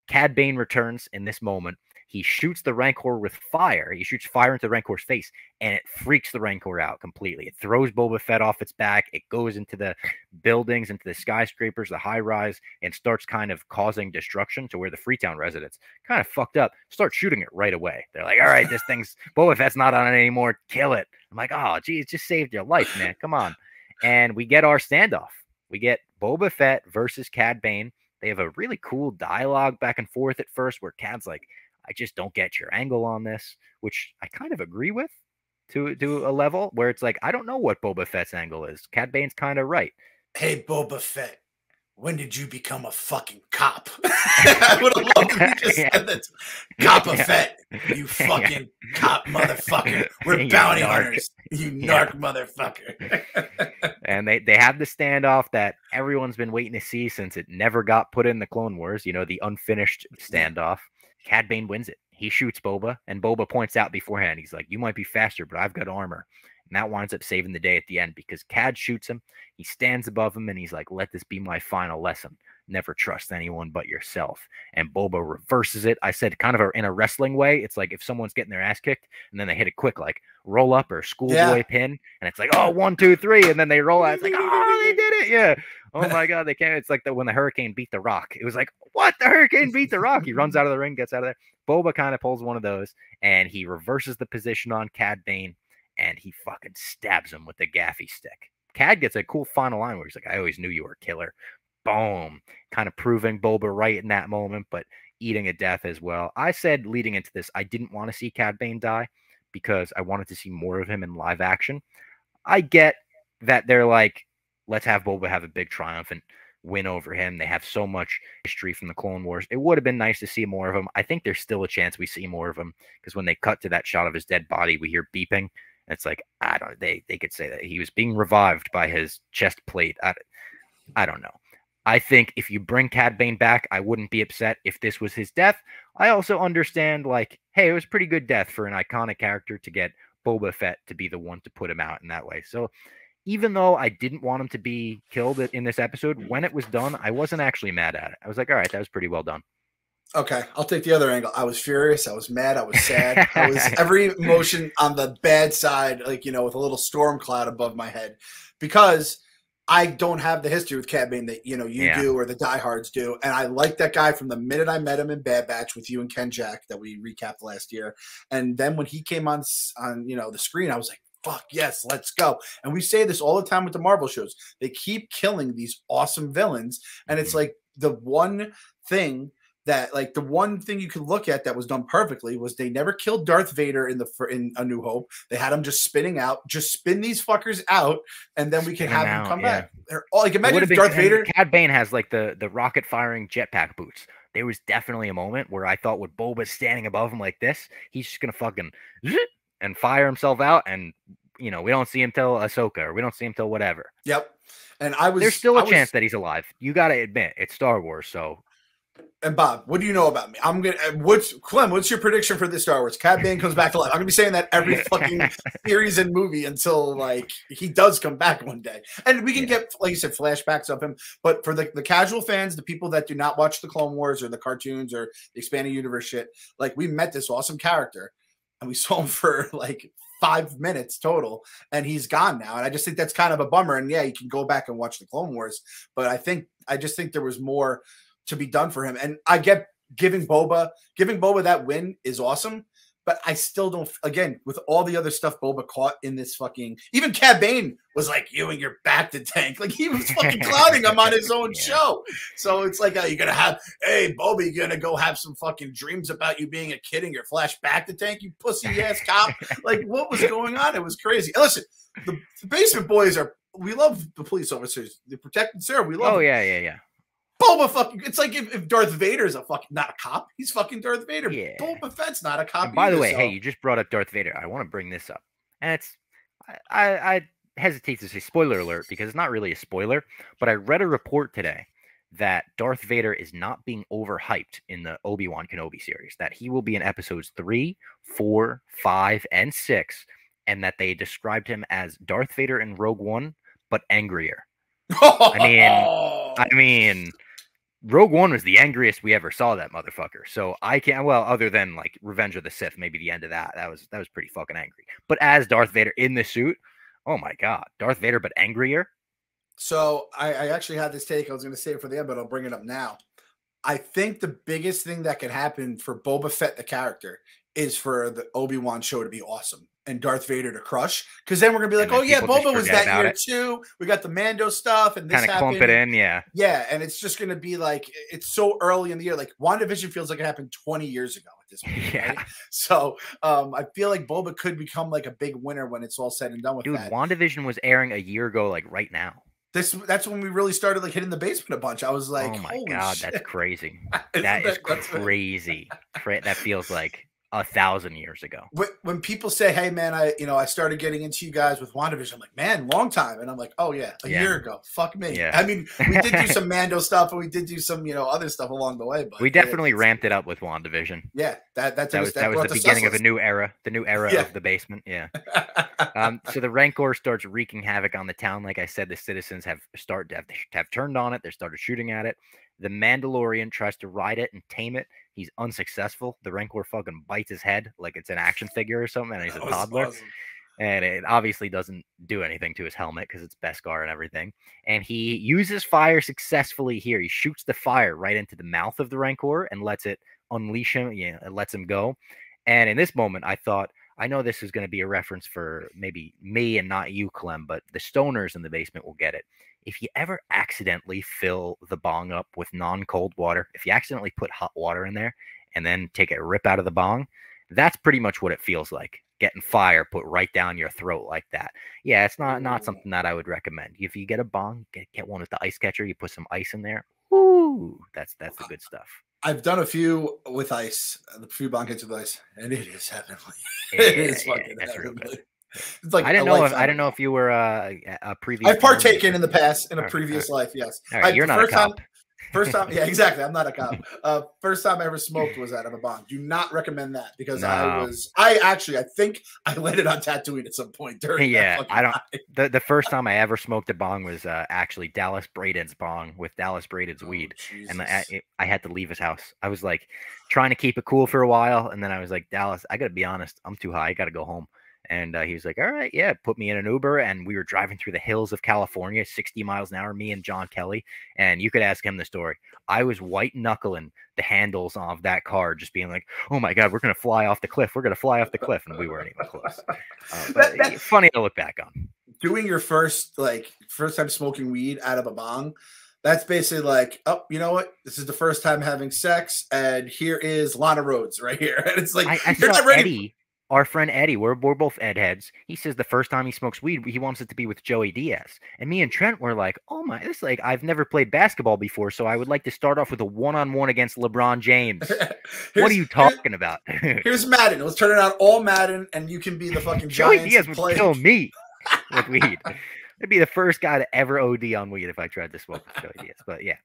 Cad Bane returns in this moment. He shoots the Rancor with fire. He shoots fire into the Rancor's face, and it freaks the Rancor out completely. It throws Boba Fett off its back. It goes into the buildings, into the skyscrapers, the high rise, and starts kind of causing destruction to where the Freetown residents kind of fucked up, start shooting it right away. They're like, all right, this thing's Boba Fett's not on it anymore. Kill it. I'm like, oh, geez, just saved your life, man. Come on. And we get our standoff. We get Boba Fett versus Cad Bane. They have a really cool dialogue back and forth at first where Cad's like, I just don't get your angle on this, which I kind of agree with to a level where it's like, I don't know what Boba Fett's angle is. Cad Bane's kind of right. Hey, Boba Fett, when did you become a fucking cop? I would have loved if you just said that. Coppa Fett, you fucking cop motherfucker. We're bounty hunters, you narc motherfucker. And they have the standoff that everyone's been waiting to see since it never got put in the Clone Wars, the unfinished standoff. Cad Bane wins it. He shoots Boba, and Boba points out beforehand. He's like, you might be faster, but I've got armor. And that winds up saving the day at the end because Cad shoots him. He stands above him, and he's like, let this be my final lesson. Never trust anyone but yourself. And Boba reverses it. I said kind of in a wrestling way. It's like if someone's getting their ass kicked, and then they hit a quick like roll up or schoolboy pin, and it's like, oh, 1, 2, 3, and then they roll out. It's like, oh, they did it. Yeah. Oh my God, they can't. It's like when the Hurricane beat the Rock. It was like, what? The Hurricane beat the Rock. He runs out of the ring, gets out of there. Boba kind of pulls one of those, and he reverses the position on Cad Bane, and he fucking stabs him with the gaffy stick. Cad gets a cool final line where he's like, I always knew you were a killer. Boom. Kind of proving Boba right in that moment, but eating a death as well. I said leading into this, I didn't want to see Cad Bane die because I wanted to see more of him in live action. I get that they're like, let's have Boba have a big triumphant win over him. They have so much history from the Clone Wars. It would have been nice to see more of him. I think there's still a chance we see more of him because when they cut to that shot of his dead body, we hear beeping. It's like, I don't. They could say that he was being revived by his chest plate. I don't know. I think if you bring Cad Bane back, I wouldn't be upset if this was his death. I also understand, like, hey, it was a pretty good death for an iconic character to get Boba Fett to be the one to put him out in that way. So even though I didn't want him to be killed in this episode, when it was done, I wasn't actually mad at it. I was like, all right, that was pretty well done. Okay, I'll take the other angle. I was furious. I was mad. I was sad. I was every emotion on the bad side, like, with a little storm cloud above my head because I don't have the history with Cad Bane that, you do or the diehards do. And I like that guy from the minute I met him in Bad Batch with you and Ken Jack that we recapped last year. And then when he came on the screen, I was like, fuck yes, let's go. And we say this all the time with the Marvel shows. They keep killing these awesome villains. And it's like the one thing you could look at that was done perfectly was they never killed Darth Vader in A New Hope. They had him just spinning out. Just spin these fuckers out, and then we can have them come back. They're all, like, imagine if Darth Vader. Cad Bane has like the rocket firing jetpack boots. There was definitely a moment where I thought with Boba standing above him like this, he's just gonna fucking and fire himself out, and we don't see him till Ahsoka, or we don't see him till whatever. Yep. And there's still a chance that he's alive. You got to admit, it's Star Wars, so. And Bob, what do you know about me? What's your prediction for this Star Wars? Cad Bane comes back to life. I'm gonna be saying that every fucking series and movie until like he does come back one day. And we can get, like you said, flashbacks of him. But for the casual fans, the people that do not watch the Clone Wars or the cartoons or the expanded universe shit, like we met this awesome character and we saw him for like 5 minutes total, and he's gone now. And I just think that's kind of a bummer. And yeah, you can go back and watch the Clone Wars, but I just think there was more to be done for him. And I get giving Boba that win is awesome, but I still don't, again, with all the other stuff Boba caught in this fucking, even Cad Bane was like, you and your back to tank. Like he was fucking clowning him on his own show. So it's like, you're going to have, hey, Boba, you're going to go have some fucking dreams about you being a kid and your flash back to tank, you pussy ass cop. Like what was going on? It was crazy. And listen, the Basement Boys we love the police officers. The protected serve. We love them. Yeah. Boba fucking, it's like if Darth Vader's not a cop, he's fucking Darth Vader. Yeah. Boba Fett's not a cop. And by the way, hey, you just brought up Darth Vader. I want to bring this up. And it's, I hesitate to say spoiler alert because it's not really a spoiler, but I read a report today that Darth Vader is not being overhyped in the Obi-Wan Kenobi series, that he will be in episodes 3, 4, 5, and 6, and that they described him as Darth Vader in Rogue One, but angrier. I mean, Rogue One was the angriest we ever saw that motherfucker. So I can't, well, other than like Revenge of the Sith, maybe the end of that was pretty fucking angry. But as Darth Vader in the suit, oh my God, Darth Vader, but angrier. So I actually had this take. I was going to say it for the end, but I'll bring it up now. I think the biggest thing that could happen for Boba Fett, the character, is for the Obi-Wan show to be awesome and Darth Vader to crush. Because then we're going to be like, oh yeah, Boba was that year too. We got the Mando stuff and this kind of clump it in. Yeah. Yeah. And it's just going to be like, it's so early in the year. Like WandaVision feels like it happened 20 years ago at this point. Yeah. Right? So I feel like Boba could become like a big winner when it's all said and done with that. Dude, WandaVision was airing a year ago, like right now. That's when we really started like hitting the basement a bunch. I was like, oh my God, shit. That's crazy. That's crazy. That feels like 1,000 years ago. When people say, hey man, I started getting into you guys with WandaVision, I'm like, man, long time. And I'm like, oh yeah, a year ago. Fuck me. Yeah. I mean, we did do some Mando stuff and we did do some, other stuff along the way. But we definitely ramped it up with WandaVision. Yeah. That was the beginning of a new era, the new era of the basement. Yeah. So the Rancor starts wreaking havoc on the town. Like I said, the citizens have turned on it. They started shooting at it. The Mandalorian tries to ride it and tame it. He's unsuccessful. The Rancor fucking bites his head like it's an action figure or something, and he's a toddler. Awesome. And it obviously doesn't do anything to his helmet because it's Beskar and everything. And he uses fire successfully here. He shoots the fire right into the mouth of the Rancor and lets it unleash him. Yeah, it lets him go. And in this moment, I thought, I know this is going to be a reference for maybe me and not you, Clem, but the stoners in the basement will get it. If you ever accidentally fill the bong up with non-cold water, if you accidentally put hot water in there and then take a rip out of the bong, that's pretty much what it feels like. Getting fire put right down your throat like that. Yeah, it's not something that I would recommend. If you get a bong, get one with the ice catcher. You put some ice in there. Ooh, that's the good stuff. I've done a few with ice, a few bong hits with ice, and it is heavenly. It is fucking heavenly. It's like I didn't know if you were a previous. I've partaken in the past in a previous life. Yes, all right, you're not a cop. First time, yeah, exactly. I'm not a cop. First time I ever smoked was out of a bong. Do not recommend that because I think I landed on Tatooine at some point during. Yeah, I don't. The first time I ever smoked a bong was actually Dallas Braden's bong with Dallas Braden's weed, and I had to leave his house. I was like trying to keep it cool for a while, and then I was like, Dallas, I got to be honest, I'm too high. I got to go home. And he was like, all right, yeah, put me in an Uber. And we were driving through the hills of California, 60 miles an hour, me and John Kelly. And you could ask him the story. I was white knuckling the handles of that car, just being like, oh my God, we're going to fly off the cliff. We're going to fly off the cliff. And we weren't even close. But funny to look back on. Doing your first time smoking weed out of a bong. That's basically like, oh, you know what? This is the first time having sex. And here is Lana Rhodes right here. And it's like, I you're not ready. Eddie. Our friend Eddie, we're both Ed heads. He says the first time he smokes weed, he wants it to be with Joey Diaz. And me and Trent were like, oh my, this is like, I've never played basketball before, so I would like to start off with a one-on-one against LeBron James. What are you talking about? Here's Madden. Let's turn it on all Madden, and you can be the fucking Joey Giants. Diaz would kill me with weed. I'd be the first guy to ever OD on weed if I tried to smoke with Joey Diaz. But yeah,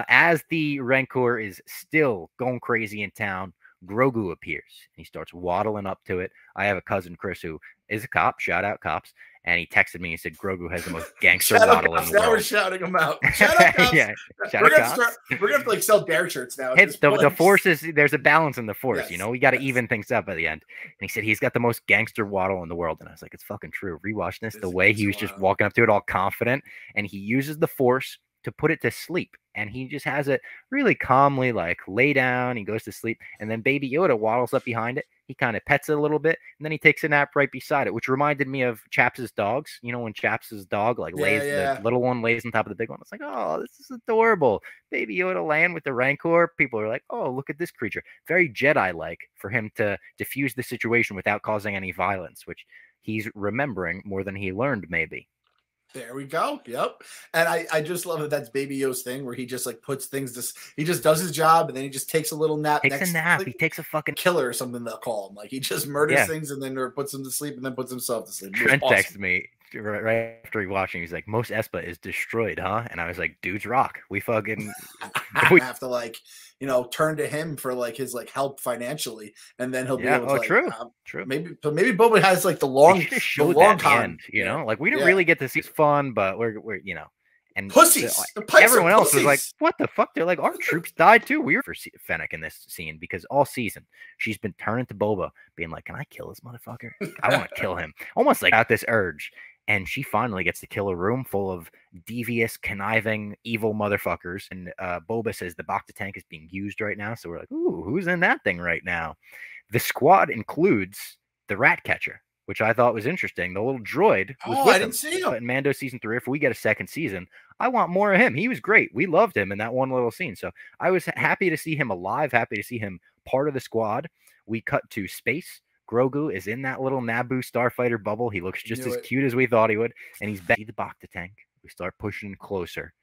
as the Rancor is still going crazy in town, Grogu appears and he starts waddling up to it. I have a cousin, Chris, who is a cop. Shout out cops. And he texted me and said Grogu has the most gangster waddle in the world. Now we're shouting him out. Shout out cops. Yeah, we're gonna have to like sell dare shirts now. Hey, the force is there's a balance in the force. Yes, you know, we got to even things up at the end. And he said he's got the most gangster waddle in the world. And I was like, it's fucking true. Rewatch this. The way he was just walking up to it all confident, and he uses the force to put it to sleep. And he just has it really calmly, like lay down. He goes to sleep, and then Baby Yoda waddles up behind it. He kind of pets it a little bit, and then he takes a nap right beside it, which reminded me of Chaps's dogs. You know, when Chaps's dog like lays, the little one lays on top of the big one. It's like, oh, this is adorable. Baby Yoda laying with the Rancor. People are like, oh, look at this creature. Very Jedi-like for him to diffuse the situation without causing any violence, which he's remembering more than he learned, maybe. There we go. Yep. And I just love that that's Baby Yoda's thing where he just like puts things he just does his job and then he just takes a little nap. He takes a fucking killer or something they'll call him. Like he just murders things and then puts them to sleep and then puts himself to sleep. Trent texted me right after he watching. He's like, most Espa is destroyed, huh? And I was like, dudes rock. We fucking we have to like, you know, turn to him for like his like help financially, and then he'll be able to. True. Maybe Boba has like the long end. You know, like we didn't really get to see fun, but we're you know, and pussies. Everyone else was like, "What the fuck?" They're like, "Our troops died too." We were for Fennec in this scene because all season she's been turning to Boba, being like, "Can I kill this motherfucker? I want to kill him." Almost like got this urge. And she finally gets to kill a room full of devious, conniving, evil motherfuckers. And Boba says the Bacta tank is being used right now. So we're like, ooh, who's in that thing right now? The squad includes the rat catcher, which I thought was interesting. The little droid was with I didn't see him. But in Mando season 3, if we get a second season, I want more of him. He was great. We loved him in that one little scene. So I was happy to see him alive, happy to see him part of the squad. We cut to space. Grogu is in that little Naboo starfighter bubble. He looks just as cute as we thought he would. And he's back to the Bacta tank. We start pushing closer.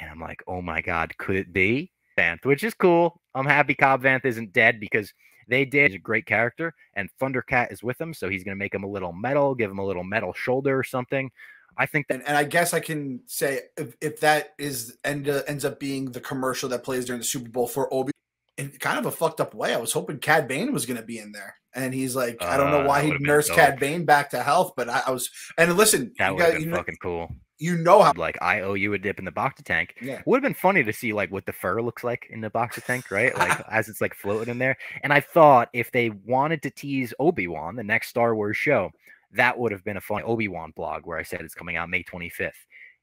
And I'm like, oh my God, could it be Vanth? Which is cool. I'm happy Cobb Vanth isn't dead because they did. He's a great character. And Thundercat is with him. So he's going to make him a little metal, give him a little metal shoulder or something. I think that. And I guess I can say if that ends up being the commercial that plays during the Super Bowl for Obi, in kind of a fucked up way. I was hoping Cad Bane was going to be in there. And he's like, I don't know why he nursed Cad Bane back to health, but I was. And listen, that would have been fucking cool. You know how, like, I owe you a dip in the Bacta tank. Yeah. Would have been funny to see like what the fur looks like in the Bacta tank, right? Like as it's like floating in there. And I thought if they wanted to tease Obi-Wan, the next Star Wars show, that would have been a fun Obi-Wan blog where I said it's coming out May 25th.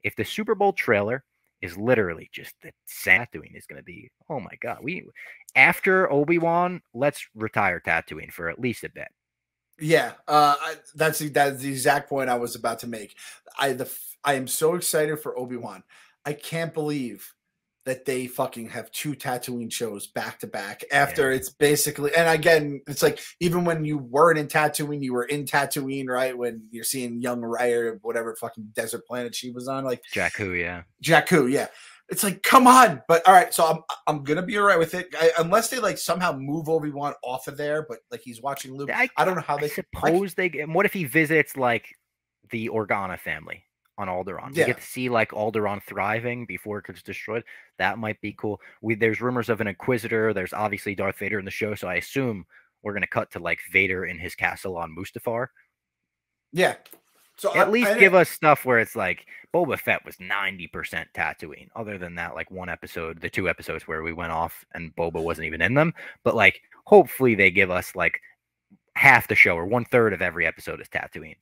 If the Super Bowl trailer is literally just the Tatooine is going to be, oh my God, after Obi-Wan, let's retire Tatooine for at least a bit. Yeah, that's the exact point I was about to make. I am so excited for Obi-Wan. I can't believe that they fucking have 2 Tatooine shows back to back after it's basically, and again, it's like even when you weren't in Tatooine, you were in Tatooine, right? When you're seeing young Raya, whatever fucking desert planet she was on, like Jakku, yeah. It's like, come on. But all right, so I'm gonna be all right with it, unless they like somehow move Obi-Wan off of there. But like he's watching Luke. I don't know how they suppose they. And what if he visits like the Organa family on Alderaan? You get to see like Alderaan thriving before it gets destroyed. That might be cool. There's rumors of an Inquisitor. There's obviously Darth Vader in the show, so I assume we're gonna cut to like Vader in his castle on Mustafar. Yeah. So at least give us stuff where it's like Boba Fett was 90% Tatooine. Other than that, like one episode, the 2 episodes where we went off and Boba wasn't even in them. But like, hopefully they give us like half the show or 1/3 of every episode is Tatooine.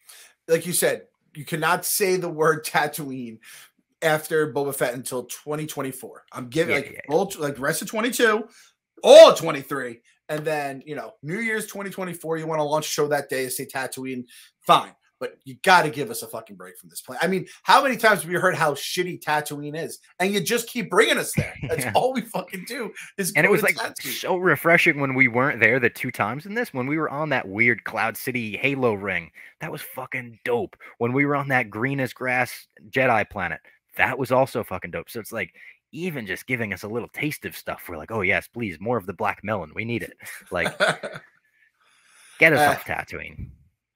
Like you said, you cannot say the word Tatooine after Boba Fett until 2024. I'm giving like the rest of 22, all 23, and then New Year's 2024. You want to launch a show that day, say Tatooine, fine. But you got to give us a fucking break from this planet. I mean, how many times have you heard how shitty Tatooine is? And you just keep bringing us there. That's all we fucking do. And it was like so refreshing when we weren't there the 2 times in this. When we were on that weird Cloud City Halo ring, that was fucking dope. When we were on that green as grass Jedi planet, that was also fucking dope. So it's like even just giving us a little taste of stuff. We're like, oh yes, please, more of the black melon. We need it. Like, get us off Tatooine.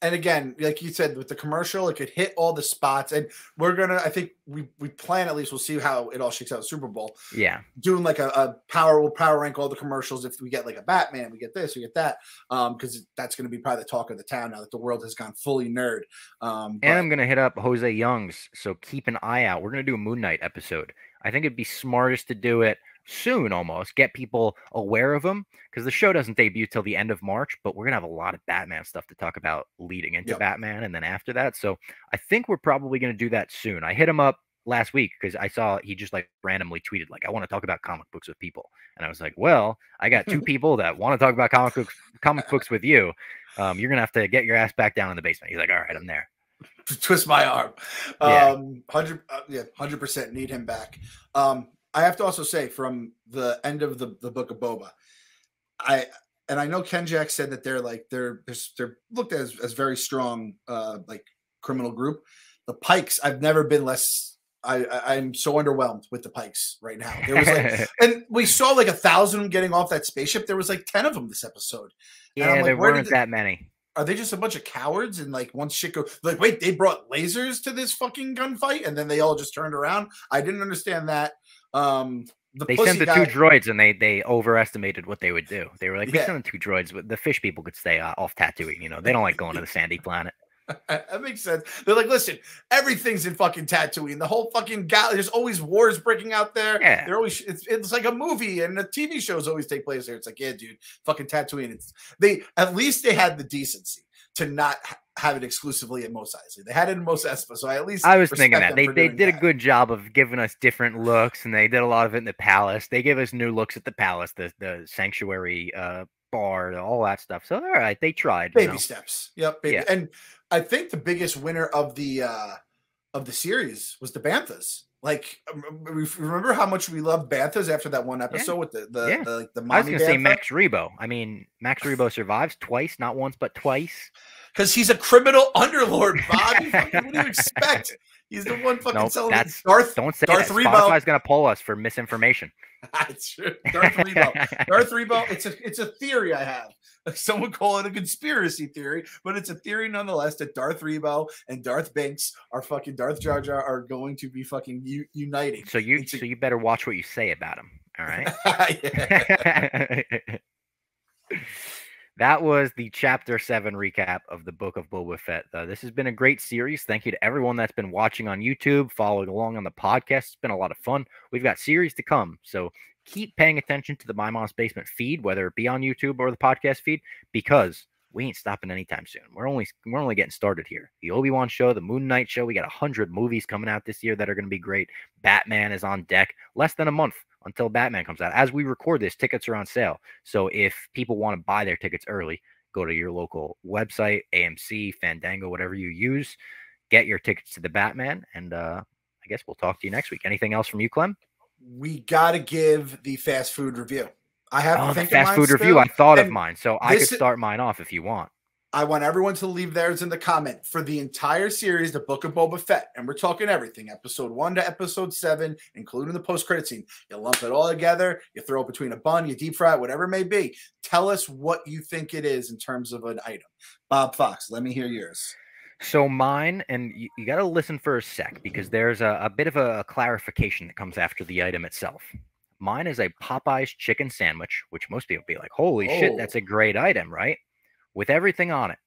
And again, like you said, with the commercial, it could hit all the spots. And I think we plan, at least we'll see how it all shakes out at Super Bowl. Yeah. Doing like we'll power rank all the commercials. If we get like a Batman, we get this, we get that. Because that's going to be probably the talk of the town now that the world has gone fully nerd. And I'm going to hit up Jose Youngs. So keep an eye out. We're going to do a Moon Knight episode. I think it'd be smartest to do it soon, almost get people aware of him, because the show doesn't debut till the end of March, but we're gonna have a lot of Batman stuff to talk about leading into Batman and then after that. So I think we're probably gonna do that soon. I hit him up last week because I saw he just like randomly tweeted like, I want to talk about comic books with people, and I was like, well, I got two people that want to talk about comic books with you. You're gonna have to get your ass back down in the basement. He's like, all right, I'm there. Twist my arm. 100% need him back. I have to also say, from the end of the Book of Boba, I know Ken Jack said that they're looked at as very strong, like criminal group. The Pikes, I've never been less. I'm so underwhelmed with the Pikes right now. There was like, and we saw like 1,000 of them getting off that spaceship. There was like 10 of them this episode. Yeah, like, there weren't that many. Are they just a bunch of cowards? And like once shit goes, like, wait, they brought lasers to this fucking gunfight, and then they all just turned around. I didn't understand that. They sent the two droids, and they overestimated what they would do. They were like, we sent the two droids, but the fish people could stay off Tatooine. You know, they don't like going to the sandy planet. That makes sense. They're like, listen, everything's in fucking Tatooine. The whole fucking there's always wars breaking out there. Yeah. They're always it's like a movie, and the TV shows always take place there. It's like, yeah, dude, fucking Tatooine. At least they had the decency to not have it exclusively at Mos Eisley. They had it in Mos Espa, so I was thinking that they did a good job of giving us different looks, and they did a lot of it in the palace. They gave us new looks at the palace, the sanctuary bar, all that stuff. So all right, they tried. Baby steps. Yep. Baby. Yeah. And I think the biggest winner of the series was the Banthas. Like, remember how much we loved Banthas after that one episode with the mommy. I was going to say Max Rebo. I mean, Max Rebo survives twice, not once, but twice. Because he's a criminal underlord, Bob. What do you expect? He's the one fucking selling Darth. Don't say Darth that. Rebo. Spotify's going to pull us for misinformation. That's true. Darth Rebo. Darth Rebo. It's a theory I have. Like, some would call it a conspiracy theory, but it's a theory nonetheless that Darth Rebo and Darth Banks are fucking Darth Jar Jar are going to be fucking uniting. So you better watch what you say about him. All right. That was the Chapter 7 recap of the Book of Boba Fett. This has been a great series. Thank you to everyone that's been watching on YouTube, following along on the podcast. It's been a lot of fun. We've got series to come, so keep paying attention to the My Mom's Basement feed, whether it be on YouTube or the podcast feed, because we ain't stopping anytime soon. We're only getting started here. The Obi-Wan show, the Moon Knight show, we got 100 movies coming out this year that are going to be great. Batman is on deck. Less than a month until Batman comes out. As we record this, tickets are on sale. So if people want to buy their tickets early, go to your local website, AMC, Fandango, whatever you use, get your tickets to the Batman, and I guess we'll talk to you next week. Anything else from you, Clem? We got to give the fast food review. I have to think the fast food review. I thought of mine, so I could start mine off if you want. I want everyone to leave theirs in the comment for the entire series, The Book of Boba Fett. And we're talking everything, episode 1 to episode 7, including the post-credit scene. You lump it all together, you throw it between a bun, you deep fry it, whatever it may be. Tell us what you think it is in terms of an item. Bob Fox, let me hear yours. So mine, and you got to listen for a sec, because there's a bit of a clarification that comes after the item itself. Mine is a Popeye's chicken sandwich, which most people be like, holy shit, that's a great item, right? With everything on it.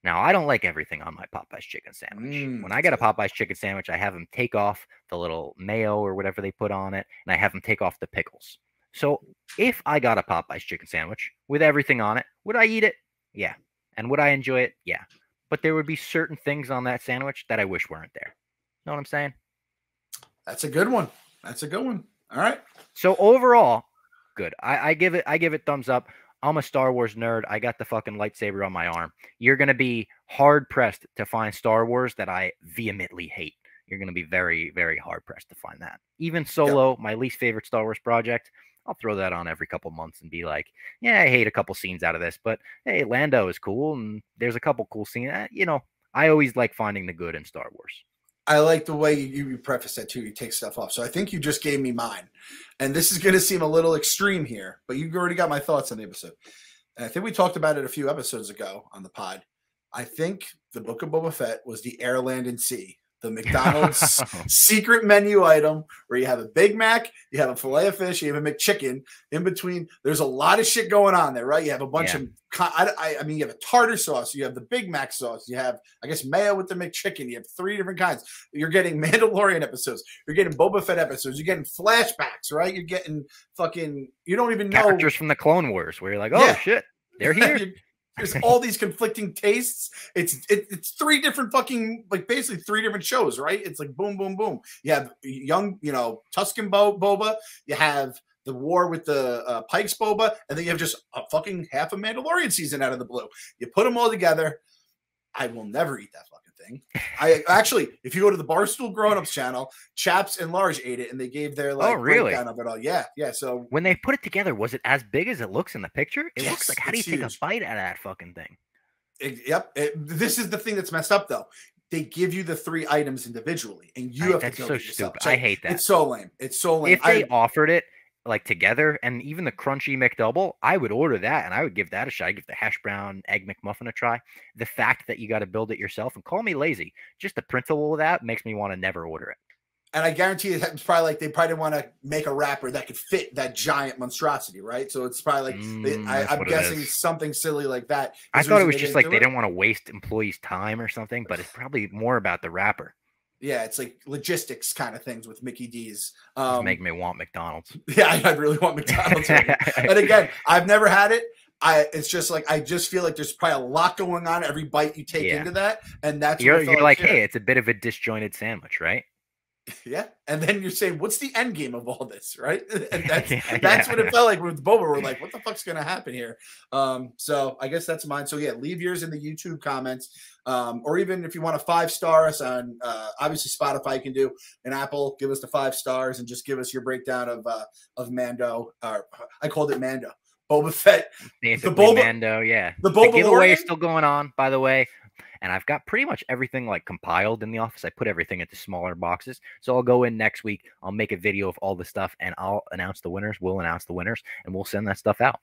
Now, I don't like everything on my Popeye's chicken sandwich. When I get a Popeye's chicken sandwich, I have them take off the little mayo or whatever they put on it, and I have them take off the pickles. So if I got a Popeye's chicken sandwich with everything on it, would I eat it? Yeah. And would I enjoy it? Yeah. But there would be certain things on that sandwich that I wish weren't there. Know what I'm saying? That's a good one. That's a good one. All right. So overall, good. I give it thumbs up. I'm a Star Wars nerd. I got the fucking lightsaber on my arm. You're going to be hard-pressed to find Star Wars that I vehemently hate. You're going to be very, very hard-pressed to find that. Even Solo, my least favorite Star Wars project, I'll throw that on every couple months and be like, yeah, I hate a couple scenes out of this, but hey, Lando is cool, and there's a couple cool scenes. You know, I always like finding the good in Star Wars. I like the way you preface that too. You take stuff off. So I think you just gave me mine. And this is going to seem a little extreme here, but you already got my thoughts on the episode. And I think we talked about it a few episodes ago on the pod. I think the Book of Boba Fett was the Air, Land, and Sea, the McDonald's secret menu item where you have a Big Mac, you have a filet of fish, you have a McChicken. In between, there's a lot of shit going on there, right? You have a bunch of, I mean, you have a tartar sauce, you have the Big Mac sauce, you have, I guess, mayo with the McChicken. You have 3 different kinds. You're getting Mandalorian episodes, you're getting Boba Fett episodes, you're getting flashbacks, right? You're getting fucking, you don't even know characters from the Clone Wars where you're like, oh shit, they're here. There's all these conflicting tastes. It's 3 different fucking, like, basically 3 different shows, right? It's like boom, boom, boom. You have young, you know, Tusken Boba. You have the war with the Pikes Boba, and then you have just a fucking half a Mandalorian season out of the blue. You put them all together. I will never eat that fucking thing. I actually, if you go to the Barstool Grown Ups channel, Chaps and Large ate it, and they gave their like breakdown of it all. Yeah. So when they put it together, was it as big as it looks in the picture? It looks like, how do you take a bite out of that fucking thing? This is the thing that's messed up, though. They give you the 3 items individually, and you have to go get yourself. Stupid. I hate that. It's so lame. It's so lame. If they offered it like together, and even the crunchy McDouble, I would order that, and I would give that a shot. I'd give the hash brown egg McMuffin a try. The fact that you got to build it yourself, and call me lazy, just the principle of that makes me want to never order it. And I guarantee you it's probably like they probably didn't want to make a wrapper that could fit that giant monstrosity, right? So it's probably like I'm guessing something silly like that. I thought it was just like they didn't want to waste employees' time or something, but it's probably more about the wrapper. Yeah, it's like logistics kind of things with Mickey D's. Make me want McDonald's. Yeah, I really want McDonald's. And again, I've never had it. It's just like I just feel like there's probably a lot going on every bite you take into that, and that's you're like, hey, it's a bit of a disjointed sandwich, right? Yeah, and then you're saying, what's the end game of all this, right? And that's what it felt like with Boba. We're like, what the fuck's gonna happen here? So I guess that's mine. So yeah, leave yours in the YouTube comments, or even if you want to 5-star us on obviously Spotify, you can do an Apple. Give us the 5 stars and just give us your breakdown of Mando. I called it Mando. Boba Fett. Basically, the Boba Mando, yeah. The giveaway is still going on, by the way. And I've got pretty much everything like compiled in the office. I put everything into smaller boxes. So I'll go in next week. I'll make a video of all the stuff and I'll announce the winners. We'll announce the winners and we'll send that stuff out.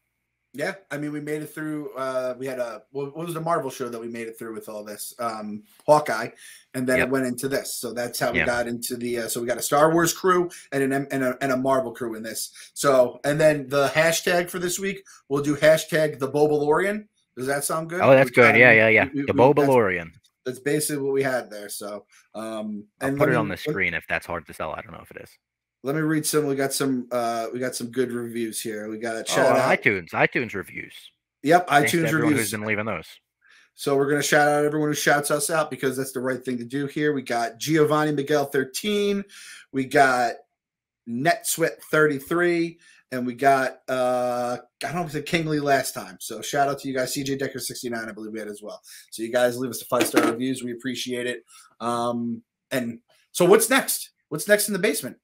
Yeah. I mean, we made it through. We had what was the Marvel show that we made it through with all this? Hawkeye. And then it went into this. So that's how we got into the, so we got a Star Wars crew and a Marvel crew in this. So, and then the hashtag for this week, we'll do hashtag the Bobalorian. Does that sound good? Oh, that's good. Yeah. The Bobalorian. That's basically what we had there. So, I'll put it on the screen if that's hard to sell. I don't know if it is. Let me read some. We got some good reviews here. We got a shout out iTunes reviews. Yep, iTunes reviews. Who's been leaving those? So we're gonna shout out everyone who shouts us out because that's the right thing to do here. We got Giovanni Miguel 13. We got NetSweat 33. And we got, I don't know if it's Kingley last time. So shout out to you guys. CJ Decker 69, I believe we had as well. So you guys leave us the 5-star reviews. We appreciate it. And so what's next? What's next in the basement?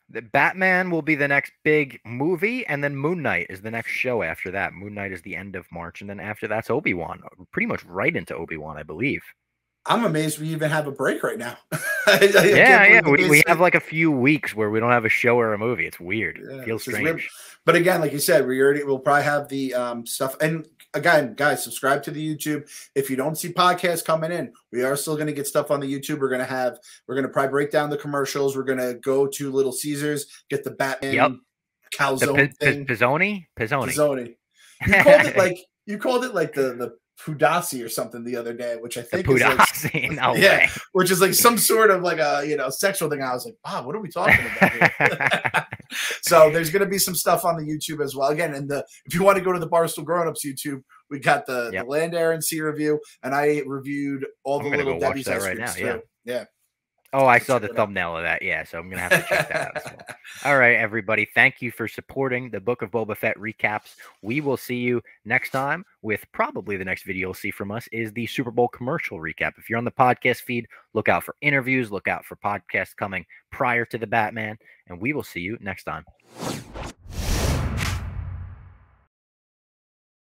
The Batman will be the next big movie. And then Moon Knight is the next show after that. Moon Knight is the end of March. And then after that's Obi-Wan. Pretty much right into Obi-Wan, I believe. I'm amazed we even have a break right now. We have like a few weeks where we don't have a show or a movie. It's weird. It feels strange. Weird. But again, like you said, we'll probably have the stuff. And again, guys, subscribe to the YouTube. If you don't see podcasts coming in, we are still going to get stuff on the YouTube. We're going to probably break down the commercials. We're going to go to Little Caesars, get the Batman calzone thing. Pizzoni. You called it like the Pudasi or something the other day, which I think is like, which is like some sort of like a sexual thing. I was like, wow, what are we talking about here? So there's going to be some stuff on the YouTube as well. Again, if you want to go to the Barstool Grown Ups YouTube, we got the Land, Air, and Sea review, and I reviewed all the little Debbie's ice creams too. Yeah. Oh, I saw the thumbnail of that. Yeah, so I'm going to have to check that out as well. All right, everybody. Thank you for supporting the Book of Boba Fett recaps. We will see you next time with probably the next video you'll see from us is the Super Bowl commercial recap. If you're on the podcast feed, look out for interviews, look out for podcasts coming prior to the Batman, and we will see you next time.